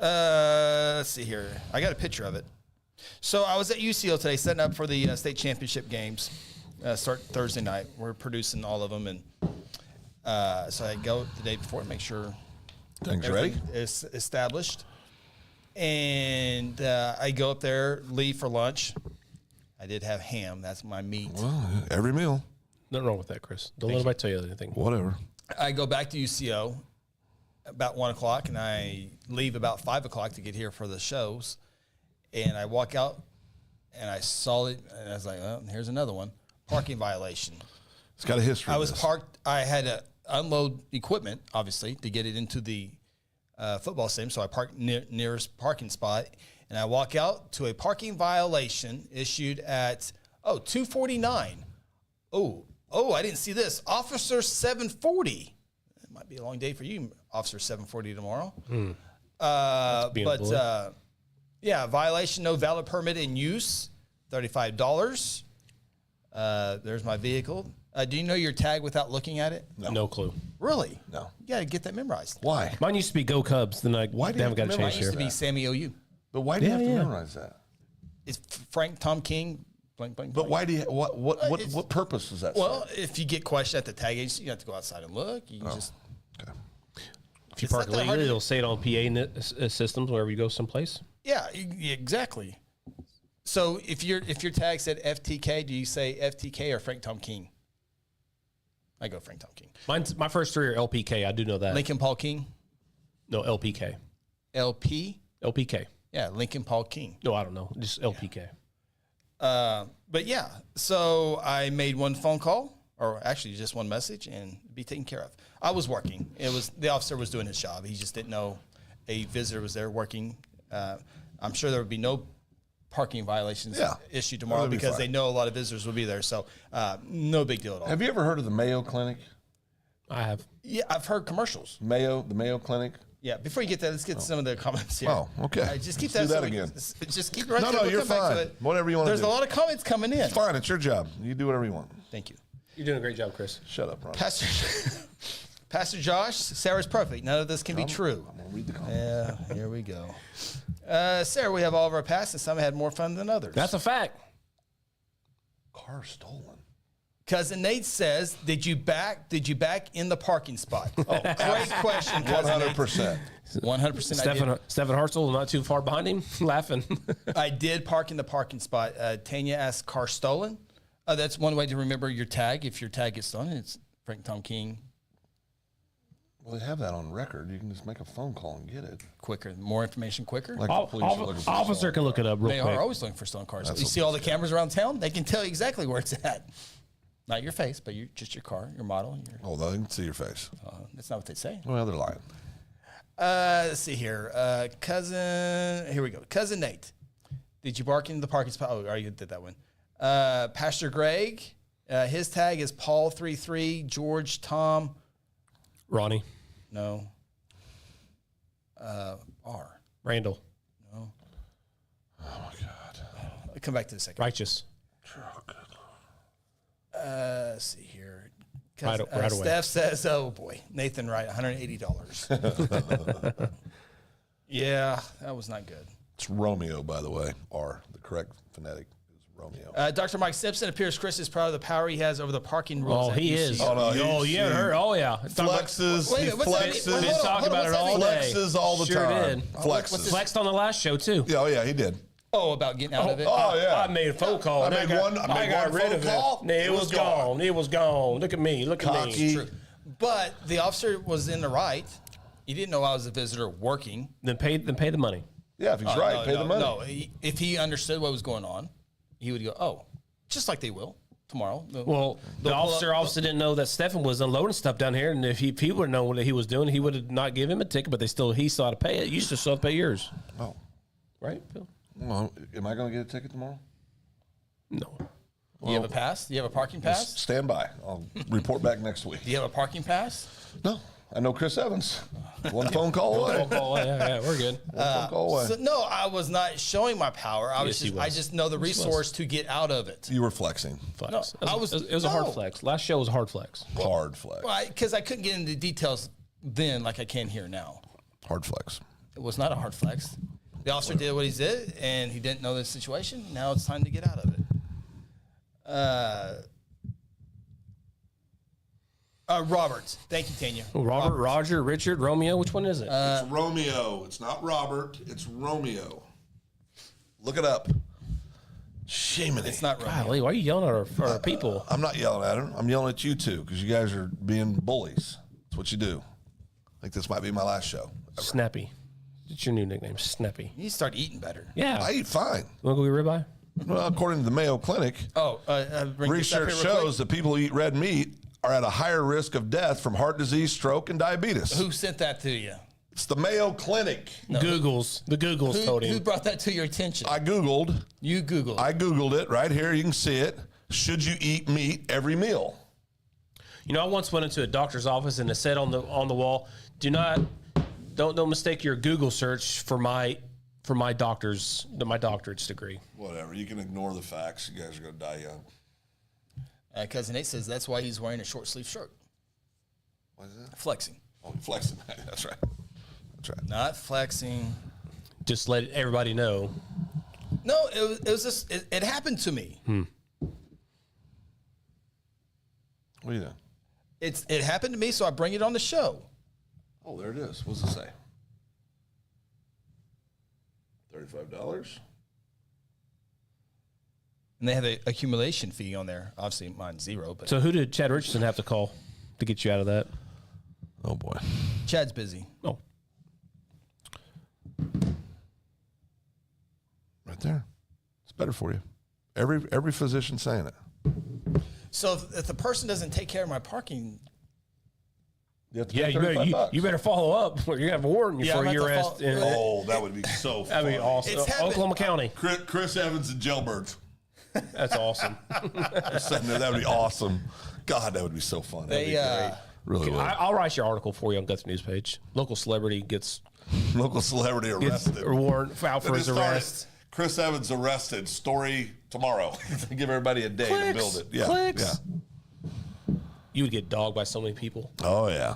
Let's see here. I got a picture of it. So I was at UCO today setting up for the state championship games. Start Thursday night. We're producing all of them, and so I go the day before to make sure Things ready? everything is established. And I go up there, leave for lunch. I did have ham. That's my meat. Well, every meal. Nothing wrong with that, Chris. Don't let anybody tell you anything. Whatever. I go back to UCO about 1 o'clock, and I leave about 5 o'clock to get here for the shows. And I walk out, and I saw it, and I was like, "Oh, here's another one: parking violation." It's got a history. I was this. parked. I had to unload equipment, obviously, to get it into the football stadium. So I parked nearest parking spot, and I walk out to a parking violation issued at 2:49. Oh, I didn't see this. Officer 740. It might be a long day for you, Officer 740 tomorrow. being a bully. Yeah, violation, no valid permit in use, $35. There's my vehicle. Do you know your tag without looking at it? No clue. Really? No. You got to get that memorized. Why? Mine used to be Go Cubs. Then I Why do they you haven't got have a to change It here. used to be Sammy OU. But why do you Yeah, have to yeah. memorize that? It's Frank Tom King, blank, blank, But blank. why do you? What purpose is that? Well, if you get questioned at the tag agency, you have to go outside and look. You can just serve? Okay. If you It's park not that hard illegally, to- it'll say it on PA systems wherever you go someplace. yeah, exactly. So if your tag said FTK, do you say FTK or Frank Tom King? I go Frank Tom King. My first three are LPK. I do know that. Lincoln Paul King, No, LPK. LP. LPK. Yeah, Lincoln Paul King. No, I don't know. Just LPK. But yeah, so I made one phone call, or actually just one message, and be taken care of. I was working. It was the officer was doing his job. He just didn't know a visitor was there working. I'm sure there would be no parking violations issued tomorrow That'll be because fine. they know a lot of visitors will be there. So no big deal at all. Have you ever heard of the Mayo Clinic? I have. Yeah, I've heard commercials. The Mayo Clinic. Yeah, before you get that, let's get some of the comments here. Oh, okay. Just keep Let's that, do that again. Just keep it right No, there. no, We'll you're come back to fine. it. Whatever you wanna There's do. a lot of comments coming in. Fine, it's your job. You do whatever you want. Thank you. You're doing a great job, Chris. Shut up, Ron. Pastor Josh, Sarah's perfect. None of this can be true. I'm gonna read the comments. Yeah, here we go. Sarah, we have all of our past, and some had more fun than others. That's a fact. Car stolen. Cousin Nate says, "Did you back in the parking spot?" Oh, great question, cousin Nate. 100%. 100%. Stephen Hartzell, not too far behind him, laughing. I did park in the parking spot. Tanya asked, "Car stolen?" That's one way to remember your tag. If your tag gets stolen, it's Frank Tom King. Well, they have that on record. You can just make a phone call and get it. Quicker, more information quicker. Like the police are looking for Officer stolen can look it up real They quick. are always looking for stolen cars. That's You what see all the cameras around town? They can tell you exactly where it's at. Not your face, but just your car, your model. Oh, they can see your face. That's not what they say. Well, they're lying. Let's see here. Here we go. Cousin Nate. Did you bark into the parking spot? Oh, I already did that one. Pastor Greg. His tag is Paul33, George, Tom. Ronnie. No. R. Randall. No. Oh, my God. I'll come back to the second. Righteous. Let's see here. Right away. Steph says, "Oh boy, Nathan Wright, $180." Yeah, that was not good. It's Romeo, by the way. R. The correct phonetic is Romeo. Dr. Mike Simpson appears Chris is proud of the power he has over the parking rules. Oh, at he UCO. is. Oh, no, Oh, he's- you haven't heard? Oh, yeah. Flexes. Wait, He what's that mean? flexes. Been talking about it all day. Flexes all the Sure time. did. Flexes. Flexed on the last show, too. Yeah, oh, yeah, he did. Oh, about getting out of it. Oh, yeah. I made a phone call. I and made got- one- I made got one rid phone of call. it. It was gone. It was gone. Look at me. Look at Cocky. me. But the officer was in the right. He didn't know I was a visitor working. Then pay the money. Yeah, if he's right, No, pay no, the money. No, if he understood what was going on, he would go, "Oh," just like they will. tomorrow. Well, the officer obviously didn't know that Stefan was unloading stuff down here, and if he would have known what he was doing, he would have not give him a ticket. But he still had to pay it. You still have to pay yours, Oh, right, Phil? well, am I going to get a ticket tomorrow? No. Do you have a pass? Do you have a parking pass? Stand by. I'll report back next week. Do you have a parking pass? No, I know Chris Evans. One phone call away. Yeah, we're good. One phone call away. So, no, I was not showing my power. I Yes, he was. I just know the resource to get out of it. You were flexing. Flex. No, It was a hard flex. Last show was a hard flex. Hard flex. Because I couldn't get into details then like I can here now. Hard flex. It was not a hard flex. The officer did what he did, and he didn't know the situation. Now it's time to get out of it. Robert. Thank you, Tanya. Robert, Roger, Richard, Romeo. Which one is it? It's Romeo. It's not Robert. It's Romeo. Look it up. Shame It's not Romeo. Golly, why are you yelling at our people? I'm not yelling at him. I'm yelling at you two because you guys are being bullies. That's what you do. I think this might be my last show. Snappy. It's your new nickname, Snappy. You need to start eating better. Yeah. I eat fine. Want to go get ribeye? Well, according to the Mayo Clinic, research shows that people who eat red meat are at a higher risk of death from heart disease, stroke, and diabetes. Who sent that to you? It's the Mayo Clinic. The Googles told him. Who brought that to your attention? I Googled. You Googled. I Googled it right here. You can see it. Should you eat meat every meal? You know, I once went into a doctor's office and it said on the wall, don't mistake your Google search for my doctorate's degree. Whatever. You can ignore the facts. You guys are going to die young. Cousin Nate says that's why he's wearing a short sleeve shirt. What is that? Flexing. Oh, flexing. That's right. That's right. Not flexing. Just let everybody know. No, it was just it happened to me. What are you doing? It happened to me, so I bring it on the show. Oh, there it is. What's it say? $35. And they have an accumulation fee on there. Obviously, mine's zero, but So who did Chad Richardson have to call to get you out of that? Oh, boy. Chad's busy. Oh, Right there. It's better for you. Every physician saying it. So if the person doesn't take care of my parking, You have to yeah. pay You $35. better follow up. You're gonna have a warrant Yeah, for I'm your gonna have arrest. to follow- Oh, that would be so That'd be funny. awesome. It's happened- Oklahoma County. Chris Evans and jailbirds. That's awesome. Sitting there, that would be awesome. God, that would be so fun. That'd be great. Really would. I'll write your article for you on Guts News page. Local celebrity gets Local celebrity arrested. a warrant out for They his just started, arrest. Chris Evans arrested. Story tomorrow. Give everybody a day to build it. Yeah. Clicks. Yeah. You would get dogged by so many people. Oh yeah.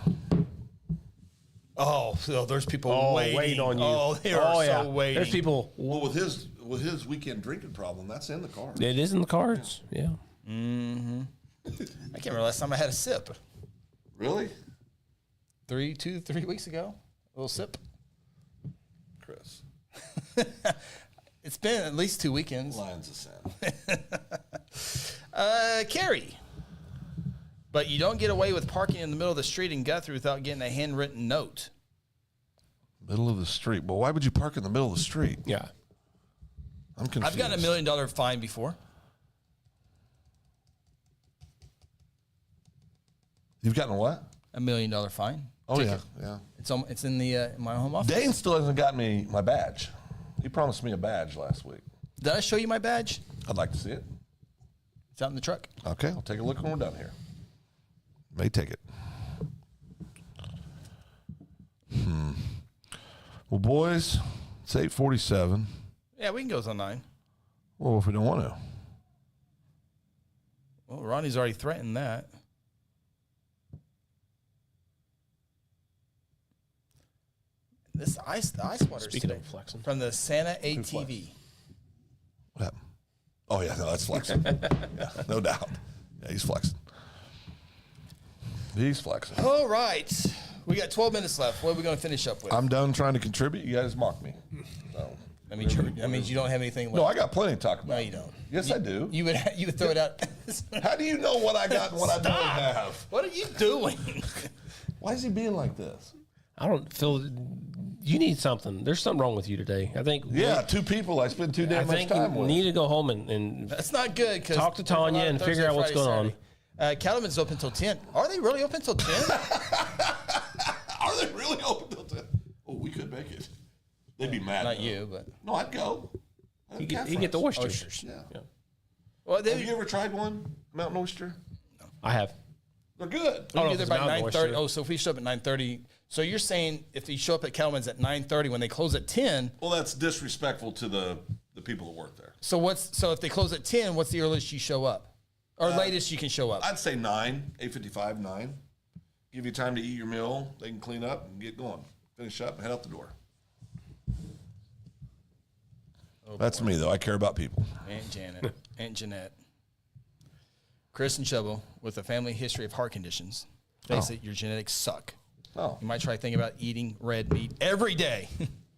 oh, so there's people waiting on you. Oh, they are so waiting. There's people. Well, with his weekend drinking problem, that's in the car. It is in the cards. Yeah. I can't remember last time I had a sip. Really, 3 weeks ago. A little sip. Chris? It's been at least 2 weekends. Lines of sound. Carrie. But you don't get away with parking in the middle of the street in Guthrie without getting a handwritten note. Middle of the street. Well, why would you park in the middle of the street? Yeah. I'm confused. I've gotten $1 million fine before. You've gotten what? $1 million fine. Oh Ticket. yeah. It's in in my home office. Dane still hasn't gotten me my badge. He promised me a badge last week. Did I show you my badge? I'd like to see it. It's out in the truck. Okay, I'll take a look when we're done here. May take it. Well, boys, it's 8:47. Yeah, we can go till 9. Well, if we don't want to. Well, Ronnie's already threatened that. The ice water Speaking today of flexing. from the Santa ATV. What happened? Oh, yeah, no, that's flexing. Yeah, no doubt. Yeah, he's flexing. He's flexing. All right. We got 12 minutes left. What are we going to finish up with? I'm done trying to contribute. You guys mock me. So. That means you don't have anything left. No, I got plenty to talk about. No, you don't. Yes, I do. You would throw it out. How do you know what I got and what I don't have? What are you doing? Why is he being like this? I don't feel you need something. The's something wrong with you today. I think. Yeah, 2 people I spend too I damn much think time you with. need to go home and That's not good. Cause talk to Tanya and figure out what's going on. Cattleman's open till 10. Are they really open till 10? Are they really open till 10? Oh, we could make it. They'd be mad. Not though. you, but No, I'd go. you get the oysters. oysters. Yeah. Well, Have you ever tried one? Mountain oyster? I have. They're good. we Oh, be no, there it's by mountain 9:30. oyster. Oh, so if we show up at 9:30, so you're saying if you show up at Cattleman's at 9:30 when they close at 10. Well, that's disrespectful to the people that work there. So if they close at 10, what's the earliest you show up, or latest you can show up? I'd say 9, 8:55, 9. Give you time to eat your meal. They can clean up and get going. Finish up and head out the door. That's me, though. I care about people. Aunt Janet, Aunt Jeanette, Chris and Chubbo with a family history of heart conditions. Face it, your genetics suck. Oh, You might try thinking about eating red meat every day.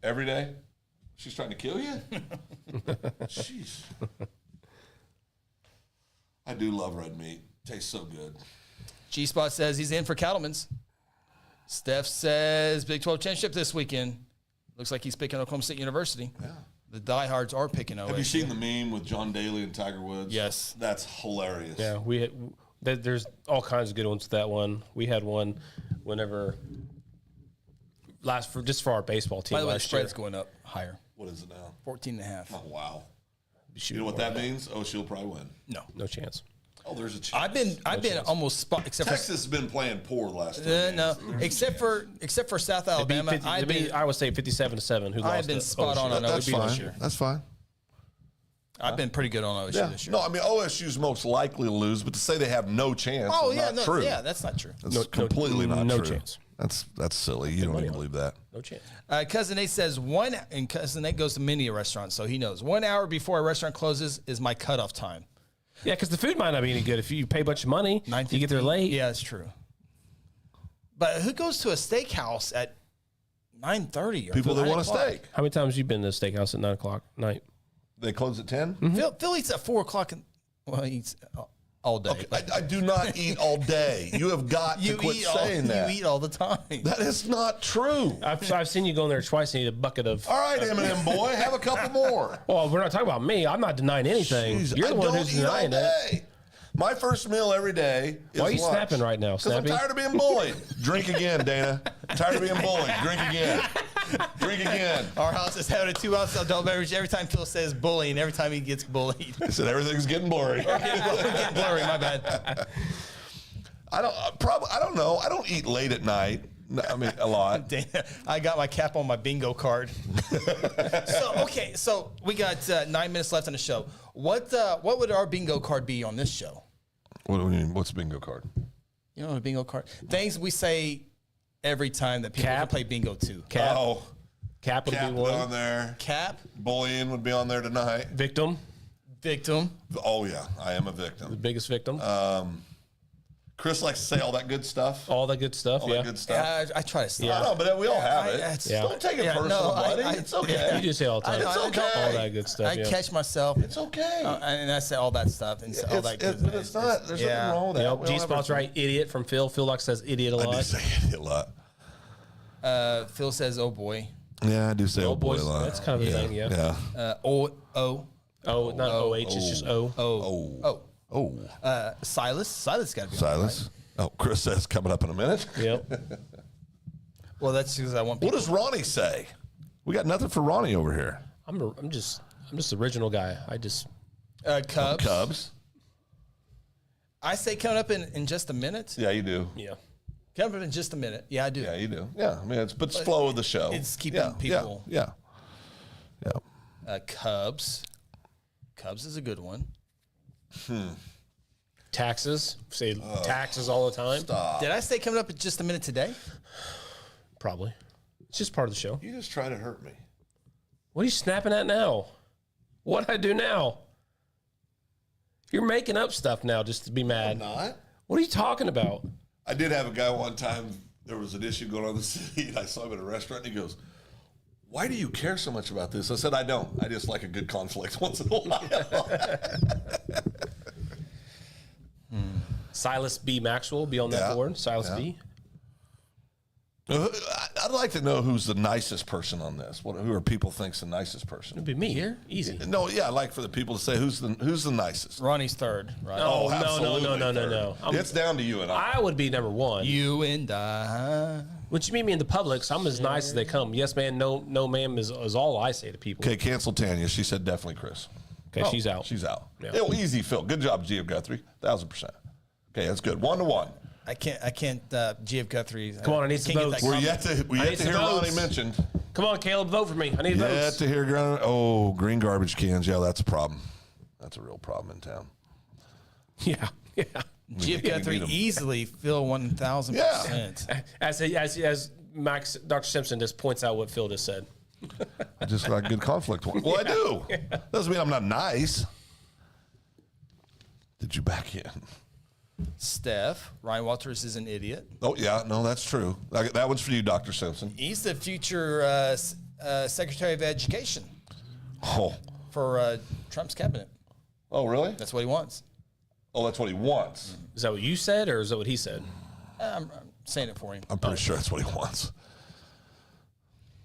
every day? She's trying to kill you? Jeez. I do love red meat. Tastes so good. G-Spot says he's in for Cattleman's. Steph says Big 12 championship this weekend. Looks like he's picking Oklahoma State University. Yeah. The diehards are picking OSU. Have you seen the meme with John Daly and Tiger Woods? Yes. That's hilarious. Yeah, there's all kinds of good ones with that one. We had one whenever for our baseball team By the way, the last year. spread's going up higher. What is it now? 14.5. Oh, wow. Shoot, You know what that means? Oh, she'll probably win. No chance. Oh, there's a chance. I've been almost spot except Texas has been playing poor the last 10 for games. no except for South Alabama. I would say 57-7. Who lost? I've been spot on That's OSU this fine. year. That's fine. I've been pretty good on OSU this year. No, I mean, OSU's most likely to lose, but to say they have no chance Oh is yeah, not true. yeah, that's not true. That's completely not no true. chance. That's silly. You don't even believe that. No chance. Cousin Nate says and Cousin Nate goes to many a restaurant, so he knows 1 hour before a restaurant closes is my cutoff time. Yeah, because the food might not be any good. If you pay a bunch of money, you get there late. Yeah, that's true. But who goes to a steakhouse at 9:30? People that want a steak. How many times have you been to a steakhouse at 9 o'clock at night? They close at 10? Phil eats at 4 o'clock. Well, he eats all day. Okay, I do not eat all day. You have got to quit saying that. You eat all the time. That is not true. I've seen you go in there twice and eat a bucket of. All right, Eminem boy, have a couple more. Well, we're not talking about me. I'm not denying anything. Jeez, You're the I one don't who's eat all denying it. day. My first meal every day is Why are you lunch. snapping right now, Because I'm Snappy? tired of being bullied. Drink again, Dana. Tired of being bullied. Drink again. Drink again. Our house is having a 2-ounce adult beverage every time Phil says bullying, every time he gets bullied. I said everything's getting blurry. Getting blurry, my bad. I don't know. I don't eat late at night. No, I mean, a lot. Dana, I got my cap on my bingo card. So we got 9 minutes left on the show. What would our bingo card be on this show? What do you mean? What's a bingo card? You know what a bingo card? Things we say every time that people can play bingo too. Cap. Oh, Cap would Cap be would one. on there. Cap, Bullying would be on there tonight. Victim. victim. Oh yeah, I am a The victim. biggest victim. Chris likes to say all that good stuff. All that good stuff. All Yeah. that good stuff. I try to stop. I know, but we all have it. Yeah. Don't take it personal, buddy. It's okay. You do say all the time. It's okay. All that good stuff. I yeah. catch myself. It's okay. And I say all that stuff and all that good. But it's not. There's nothing wrong with that. Yep, We all have G-Spot's our- right. Idiot from Phil. Phil Locke says idiot a I do lot. say it a lot. Phil says, "Oh boy." Yeah, I do say Oh, old boy boys, a lot. that's kind of a thing, yeah. Yeah. Oh. Oh, not OH, it's just O. Silas. Silas got to be on, Silas. Oh, Chris says coming up in a minute. Yep. right? Well, that's because I want What people. does Ronnie say? We got nothing for Ronnie over here. I'm just the original guy. I just Cubs. Cubs. I say coming up in just a minute. Yeah, you do. yeah. Coming up in just a minute. Yeah, I do. Yeah, you do. Yeah, I mean, it's flow of the show. it's keeping Yeah, people- Yeah. Cubs. Cubs is a good one. Taxes. Say taxes all the time. Did I say coming up in just a minute today? Probably. It's just part of the show. You just try to hurt me. What are you snapping at now? What'd I do now? You're making up stuff now just to be mad. Not. What are you talking about? I did have a guy one time, there was an issue going on in the city, and I saw him at a restaurant, and he goes, "Why do you care so much about this?" I said, "I don't. I just like a good conflict once in a while." Silas B. Maxwell be on that Yeah. board. Silas Yeah. B. I'd like to know who's the nicest person on this. Who are people think's the nicest person? It'd be me here. Easy. No, yeah, I'd like for the people to say who's the nicest. Ronnie's third, right? No, no, absolutely no. It's down to you and I. I would be number one. You and I. When you meet me in the public, so I'm as nice as they come. Yes, man. No, ma'am is all I say to people. Okay, cancel Tanya. She said definitely Chris. Okay, she's out. She's out. Yeah. Easy, Phil. Good job, G of Guthrie. 1,000%. Okay, that's good. 1-1. I can't. GF Guthrie. Come on, I need some votes. We're yet to hear Ronnie mentioned. Come on, Caleb, vote for me. I need votes. Yet to hear green garbage cans. Yeah, that's a problem. That's a real problem in town. Yeah. GF Guthrie easily Phil 1,000%. As Max, Dr. Simpson just points out what Phil just said. I just got good conflict. Well, I do. Doesn't mean I'm not nice. Did you back in? Steph, Ryan Walters is an idiot. Oh, yeah. No, that's true. That one's for you, Dr. Simpson. He's the future Secretary of Education Oh. for Trump's cabinet. Oh, really? That's what he wants. Oh, that's what he wants. Is that what you said, or is that what he said? I'm saying it for him. I'm pretty sure that's what he wants.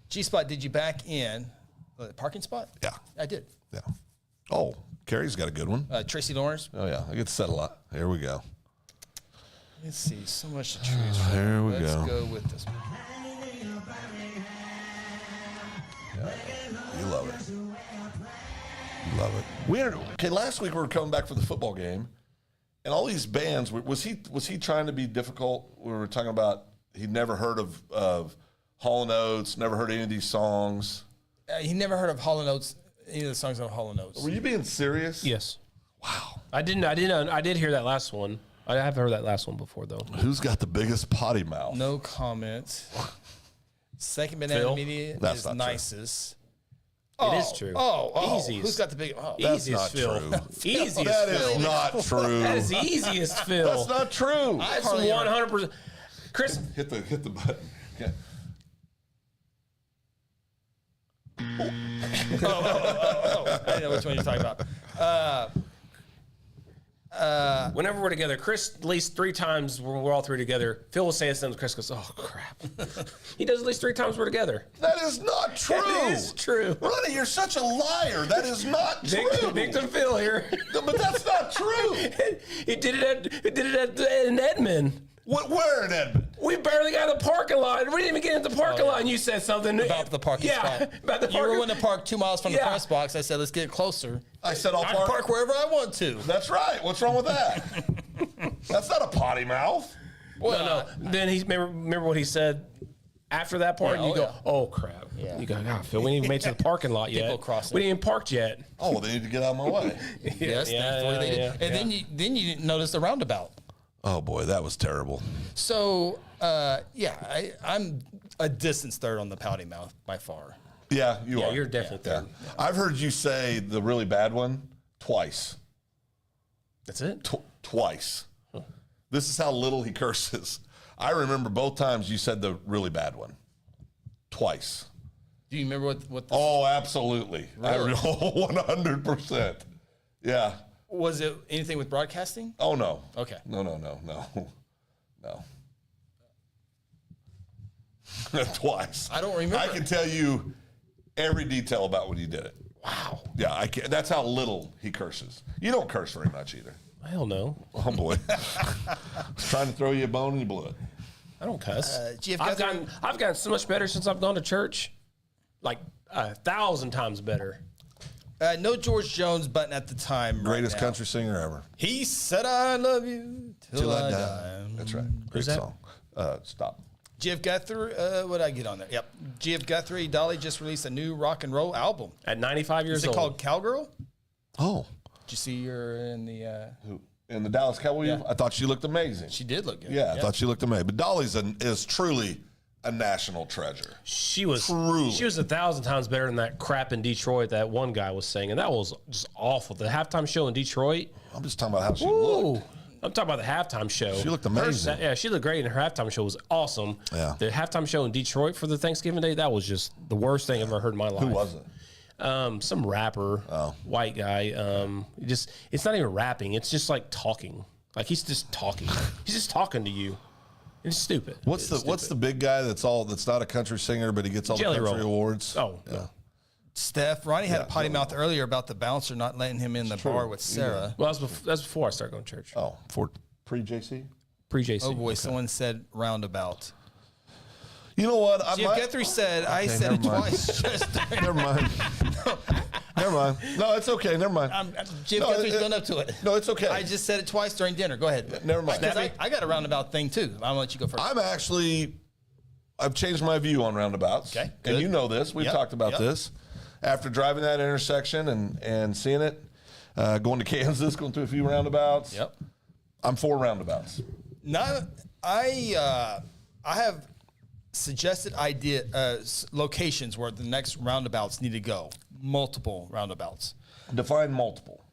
G-Spot, did you back in the parking spot? Yeah. I did. Yeah. Oh, Carrie's got a good one. Tracy Lawrence. Oh, yeah. I get to settle a lot. Here we go. Let's see. So much to choose from. There we Let's go. go with this one. You love it. You love it. Okay, last week we were coming back for the football game, and all these bands, was he trying to be difficult? We were talking about he'd never heard of Hall & Oates, never heard any of these songs. He never heard of Hall & Oates, any of the songs on Hall & Oates. Were you being serious? Yes. Wow. I did hear that last one. I have heard that last one before, though. Who's got the biggest potty mouth? No comment. Second banana Phil? media That's is not true. nicest. It is true. Easiest. Who's got the big? Oh, That's Easiest not Phil. true. Easiest That Phil. is not true. That is the easiest Phil. That's not true. That's 100%. Chris, Hit the button. Okay. I didn't know which one you're talking about. whenever we're together, Chris, at least 3 times when we're all 3 together, Phil will say something, Chris goes, oh, crap. He does at least 3 times we're together. That is not true. It is true. Ronnie, you're such a liar. That is not true. Victim Phil here. But that's not true. He did it in Edmond. Where in Edmond? We barely got the parking lot. We didn't even get into the parking lot, and you said something About the parking spot. About the You were parking. going to park 2 miles from the Yeah. press box. I said, let's get closer. I said I'll I park. park wherever I want to. That's right. What's wrong with that? That's not a potty mouth. No. Then he remember what he said after that part, Yeah, and you oh, go, yeah. "Oh crap!" Yeah. You go, "God, Phil, we didn't even make it to the parking lot yet. People crossing. We didn't even parked yet." Oh, well, they need to get out of my way. Yes, thankfully they did. yeah, And then you didn't notice the roundabout. Oh, boy, that was terrible. So, I'm a distance third on the pouty mouth by far. Yeah, you Yeah, are. you're definitely third. I've heard you say the really bad one twice. That's it. Twice. This is how little he curses. I remember both times you said the really bad one. Twice. Do you remember what the, Oh, absolutely. Really? 100%. Yeah. was it anything with broadcasting? Oh, no. Okay. No. Twice. I don't remember. I can tell you every detail about when you did it. Wow. Yeah, I can. That's how little he curses. You don't curse very much either. Hell no. Oh, boy. I was trying to throw you a bone and you blew it. I don't cuss. GF I've Guthrie- gotten so much better since I've gone to church, like 1,000 times better. No George Jones button at the time. Greatest right now. country singer ever. He said, I love you till I die. That's right. Great that? song. Stop. GF Guthrie, what did I get on there? Yep. GF Guthrie, Dolly just released a new rock and roll album. At 95 years Is it old. called Cowgirl? Oh. Did you see her in the, Who? In the Dallas Cowboys? Yeah. I thought she looked amazing. she did look good. Yeah, I thought she looked amazing. But Dolly's is truly a national treasure. She was Truly. 1,000 times better than that crap in Detroit that one guy was singing. That was just awful. The halftime show in Detroit. I'm just talking about how she Ooh. looked. I'm talking about the halftime show. She looked amazing. Yeah, she looked great, and her halftime show was awesome. Yeah. The halftime show in Detroit for the Thanksgiving Day, that was just the worst thing I've ever heard in my life. Who was it? Some rapper, white guy. It's not even rapping. It's just like talking. Like he's just talking. He's just talking to you. It's stupid. What's the big guy that's not a country singer, but he gets all Jelly the country Roll. awards? Oh, yeah. no. Steph, Ronnie had a potty mouth earlier about the bouncer not letting him in the bar with Sarah. Well, that's before I started going to church. Oh, for pre-JC? Pre-JC. Oh boy, someone said roundabout. You know what? Jim Guthrie said, I said it never mind. twice. Never mind. Never mind. No, it's okay. Never mind. Jim No, Guthrie's done up to it. No, it's okay. I just said it twice during dinner. Go ahead. Never mind. Because I got a roundabout thing too. I'll let you go first. I've changed my view on roundabouts. Okay, And good. you know this. We've Yep, talked about yep. this. After driving that intersection and seeing it, going to Kansas, going through a few roundabouts. Yep. I'm for roundabouts. I have suggested locations where the next roundabouts need to go. Multiple roundabouts. Define multiple.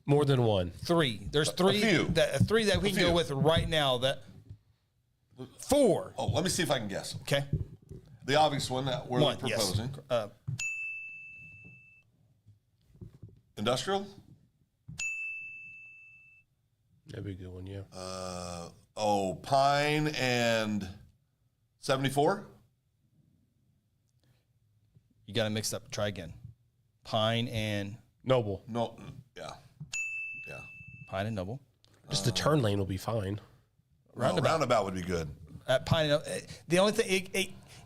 More than one. 3. There's 3. few. Three that we can few. go with right now. 4. Oh, let me see if I can guess them. Okay. The obvious one that we're One. proposing. Yes. Industrial? That'd be a good one, yeah. Pine and 74? You got to mix up. Try again. Pine and Noble. No, yeah. Yeah. Pine and Noble. Just the turn lane will be fine. Roundabout would be good. At Pine and Noble. The only thing,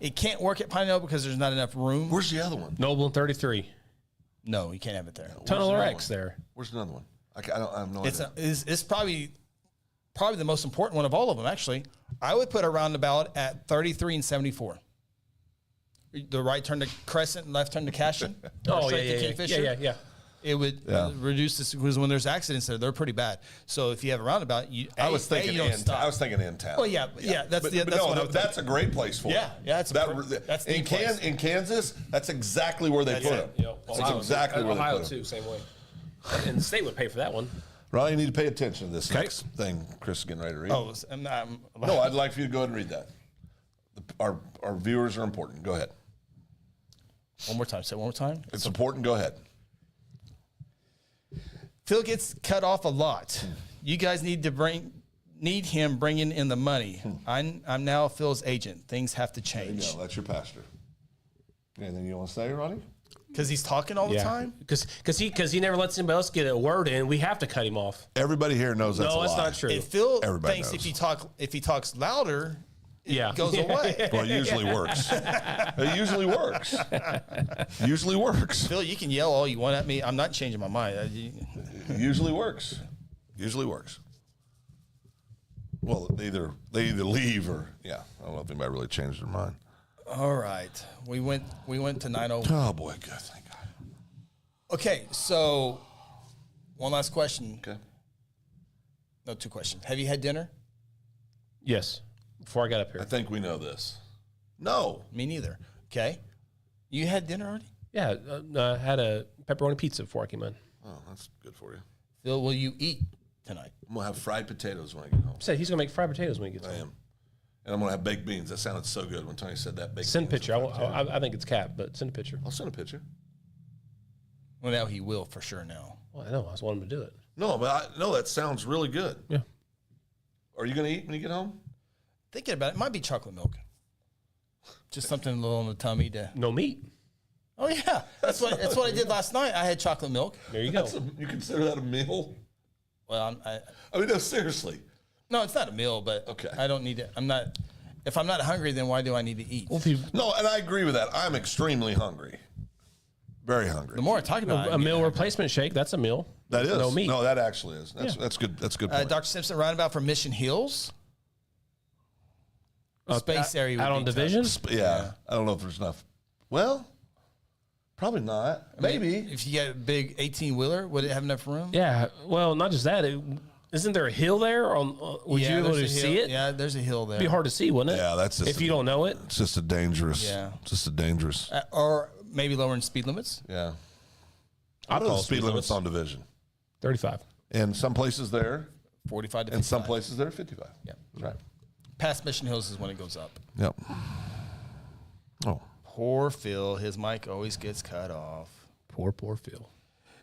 it can't work at Pine and Noble because there's not enough room. Where's the other one? Noble and 33. No, you can't have it there. Tunnel another RX one? there. Where's another one? I have no It's idea. it's probably the most important one of all of them, actually. I would put a roundabout at 33 and 74. The right turn to Crescent and left turn to Cashin. Oh, Straight to yeah. Kingfisher. Yeah. It would reduce this because when there's accidents there, they're pretty bad. So if you have a roundabout, I was thinking you don't in stop. I was thinking in town. Well, yeah. That's But that's what I would that's a great place for Yeah, it. yeah, that's the in place. In Kansas. That's exactly where they That's put it. them. That's exactly where they Ohio put them. too, same way. And the state would pay for that one. Ronnie, you need to pay attention to this next thing Chris is getting ready to read. Oh, No, I'd like for you to go ahead and read that. Our viewers are important. Go ahead. one more time. Say it one more time. It's important. Go ahead. Phil gets cut off a lot. You guys need him bringing in the money. I'm now Phil's agent. Things have to There you change go. That's your pastor. Anything you want to say, Ronnie? because he's talking all the time. Because he never lets anybody else get a word in. We have to cut him off. Everybody here knows that's a No, that's lie. not true. If Phil Everybody thinks knows. if he talks louder, Yeah. it goes away. Well, it usually works. It usually works. Usually works. Phil, you can yell all you want at me. I'm not changing my mind. It usually works. Usually works. Well, they either leave or I don't know if anybody really changed their mind. All right, we went to 9:01. Oh boy, good, thank God. Okay, so one last question. Okay. No, 2 questions. Have you had dinner? Yes. Before I got up I here. think we know this. No. Me neither. Okay, you had dinner already? Yeah. I had a pepperoni pizza before I came in. Oh, that's good for you. Phil, will you eat tonight? I'm gonna have fried potatoes when I get home. Said he's going to make fried potatoes when he gets I home. am. And I'm gonna have baked beans. That sounded so good when Tony said that. Baked Send a beans picture. and fried potatoes. I think it's cap, but send a picture. I'll send a picture. Well, now he will for sure now. Well, I know. I just want him to do it. No, but that sounds really good. Yeah. Are you gonna eat when you get home? Thinking about it, it might be chocolate milk. Just something a little on the tummy to. No meat. Oh yeah, that's what I did last night. I had chocolate milk. There you go. You consider that a meal? Well, I mean, no, seriously. no, it's not a meal, but Okay. I don't need it. I'm not. If I'm not hungry, then why do I need to eat? Well, if you, No, and I agree with that. I'm extremely hungry. Very hungry. The more I talk about it, a meal replacement shake, that's a meal. That is. No meat. No, that actually is. That's Yeah. that's good. That's a good point. Dr. Simpson roundabout from Mission Hills. Space area would Out be on tough. Division? yeah. I don't know if there's enough. Well, probably not. Maybe. If you get a big 18-wheeler, would it have enough room? Yeah. Well, not just that. Isn't there a hill there? Would you be able there's to a see hill. it? Yeah, there's a hill there. It'd be hard to see, wouldn't it? Yeah, that's just if you don't know it. It's just a dangerous. Yeah. Just a dangerous. Or maybe lowering speed limits. Yeah. I'll I know the call speed limits on Division. 35. And some places there, 45 to 55. and some places there, 55. Yeah. That's right. Past Mission Hills is when it goes up. Yep. Oh. Poor Phil. His mic always gets cut off. Poor Phil.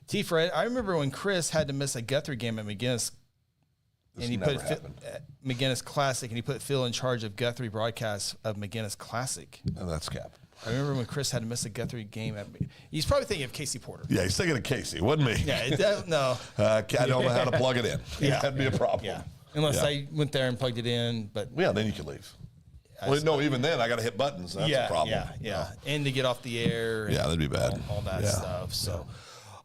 T. Fred, I remember when Chris had to miss a Guthrie game at McGinnis and he never put happened. McGinnis Classic, and he put Phil in charge of Guthrie broadcast of McGinnis Classic. And that's cap. I remember when Chris had to miss a Guthrie game. He's probably thinking of Casey Porter. Yeah, he's thinking of Casey. Wasn't me. Yeah, no. I don't know how to plug it in. Yeah. That'd be a problem. Yeah. Unless I went there and plugged it in, but Yeah, then you can leave. Well, no, even then I got to hit buttons. That's a problem. Yeah. And to get off the air. Yeah, that'd be bad. All that Yeah. stuff. So,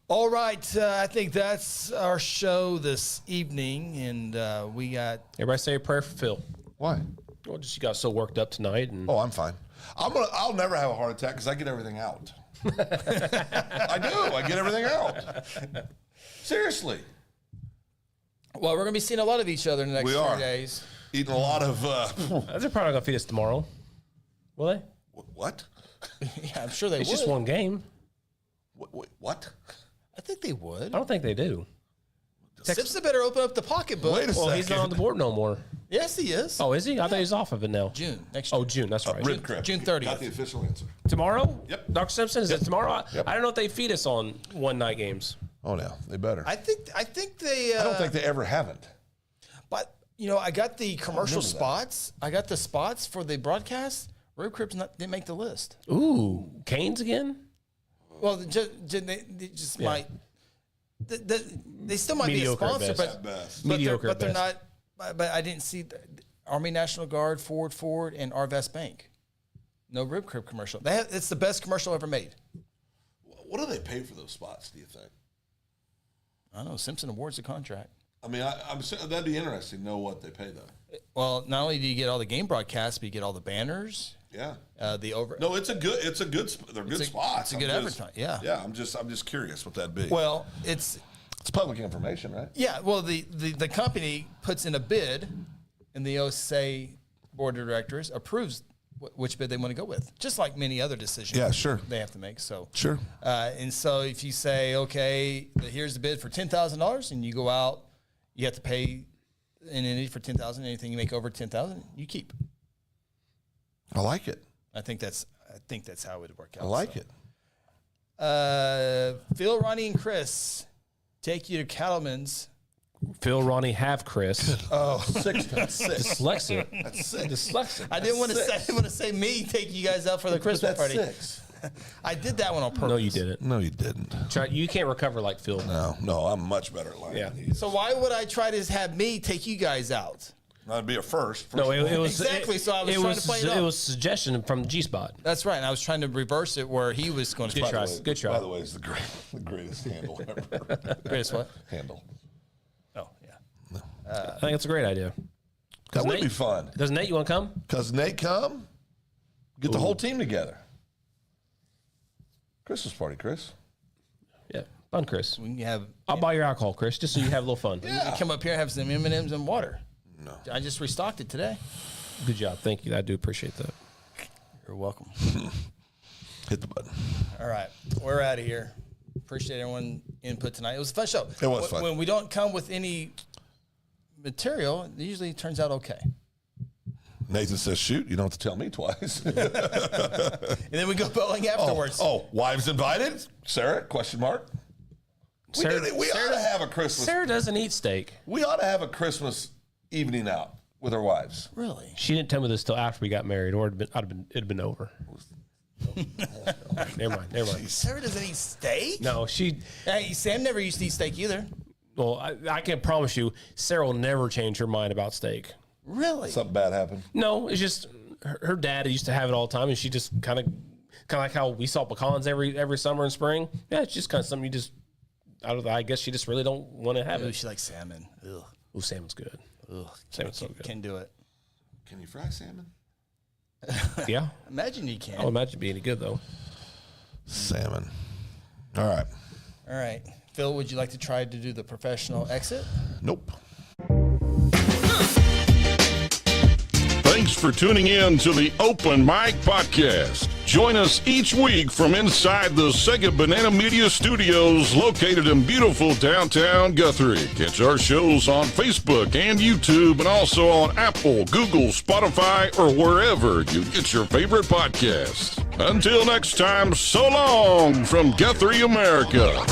all right. I think that's our show this evening. And we got. Everybody say a prayer for Phil. Why? Well, just you got so worked up tonight, and Oh, I'm fine. I'll never have a heart attack because I get everything out. I do. I get everything out. Seriously. Well, we're going to be seeing a lot of each other in the next We 3 are. days. Eating a lot of they're probably gonna feed us tomorrow. Will they? what? Yeah, I'm sure they It's would. just one game. What? I think they would. I don't think they do. Simpson better open up the pocketbook. Wait a Well, second. he's not on the board no more. Yes, he is. Oh, is he? I thought he's off of it now. June. Next year. Oh, June. That's right. Rib crypt. June 30th. Got the official answer. Tomorrow? Yep. Dr. Simpson, is it tomorrow? Yep. I don't know if they feed us on one night games. Oh, no, they better. I think they. I don't think they ever haven't. But I got the commercial spots. I got the spots for the broadcast. Rib Crypts didn't make the list. Ooh, Canes again? Well, they just might. They still might Mediocre be a at sponsor, best. Best. Mediocre but at they're best. not. But I didn't see Army National Guard, Ford, and Arvest Bank. No Rib Crypt commercial. It's the best commercial ever made. What do they pay for those spots, do you think? I don't know. Simpson awards the contract. I mean, that'd be interesting to know what they pay, though. Well, not only do you get all the game broadcasts, but you get all the banners. Yeah. No, it's a good. They're good spots. It's a good advertising. Yeah. Yeah. I'm just curious what that'd be. Well, it's public information, right? yeah. Well, the company puts in a bid, and the OSA board of directors approves which bid they want to go with, just like many other decisions. Yeah, sure. They have to make. So Sure. and so if you say, okay, here's the bid for $10,000, and you go out, you have to pay an entity for $10,000. Anything you make over $10,000, you keep. I like it. I think that's how it would work out. I like it. Phil, Ronnie, and Chris take you to Cattleman's. Phil, Ronnie, have Chris. Six. Dyslexic. That's six. Dyslexic. I didn't want to say me take you guys out for the Christmas That's party. six. I did that one on purpose. No, you didn't. No, you didn't. You can't recover like Phil. No, I'm much better at lying. Yeah. than he is. So why would I try to have me take you guys out? That'd be a first. No, it was Exactly, so I was trying to play it It up. was suggestion from G-Spot. That's right. And I was trying to reverse it where he was going to Good try. try. Good try. By the way, it's the greatest handle ever. Greatest what? Handle. Oh, yeah. I think it's a great idea. That would Nate- be fun. Does Nate, you want to come? Because Nate come, get the whole team together. Christmas party, Chris. Yeah. Fun, Chris. We can have I'll buy your alcohol, Chris, just so you have a little fun. you come up here and have some M&Ms and water. No. I just restocked it today. Good job. Thank you. I do appreciate that. You're welcome. Hit the button. All right, we're out of here. Appreciate everyone input tonight. It was a fun show. It was fun. When we don't come with any material, it usually turns out okay. Nathan says, shoot, you don't have to tell me twice. And then we go bowling afterwards. Oh, wives invited? Sarah, question mark. We ought to have a Christmas. Sarah doesn't eat steak. We ought to have a Christmas evening out with our wives. Really? She didn't tell me this till after we got married, or it'd been over. Never mind. Sarah doesn't eat steak? No, Hey, Sam never used to eat steak either. Well, I can promise you, Sarah will never change her mind about steak. Really? Something bad happened. No, it's just her dad used to have it all the time, and she just kind of like how we saw pecans every summer and spring. Yeah, it's just kind of something you just. I guess she just really don't want to have Ooh, it. she likes salmon. Ugh. Ooh, salmon's good. Ugh. Salmon's so good. Can do it. Can you fry salmon? Yeah, Imagine you can. I would imagine it'd be any good though. Salmon. All right. All right. Phil, would you like to try to do the professional exit? Nope. Thanks for tuning in to the Open Mic Podcast. Join us each week from inside the Sega Banana Media Studios located in beautiful downtown Guthrie. Catch our shows on Facebook and YouTube and also on Apple, Google, Spotify, or wherever you get your favorite podcasts. Until next time, so long from Guthrie, America.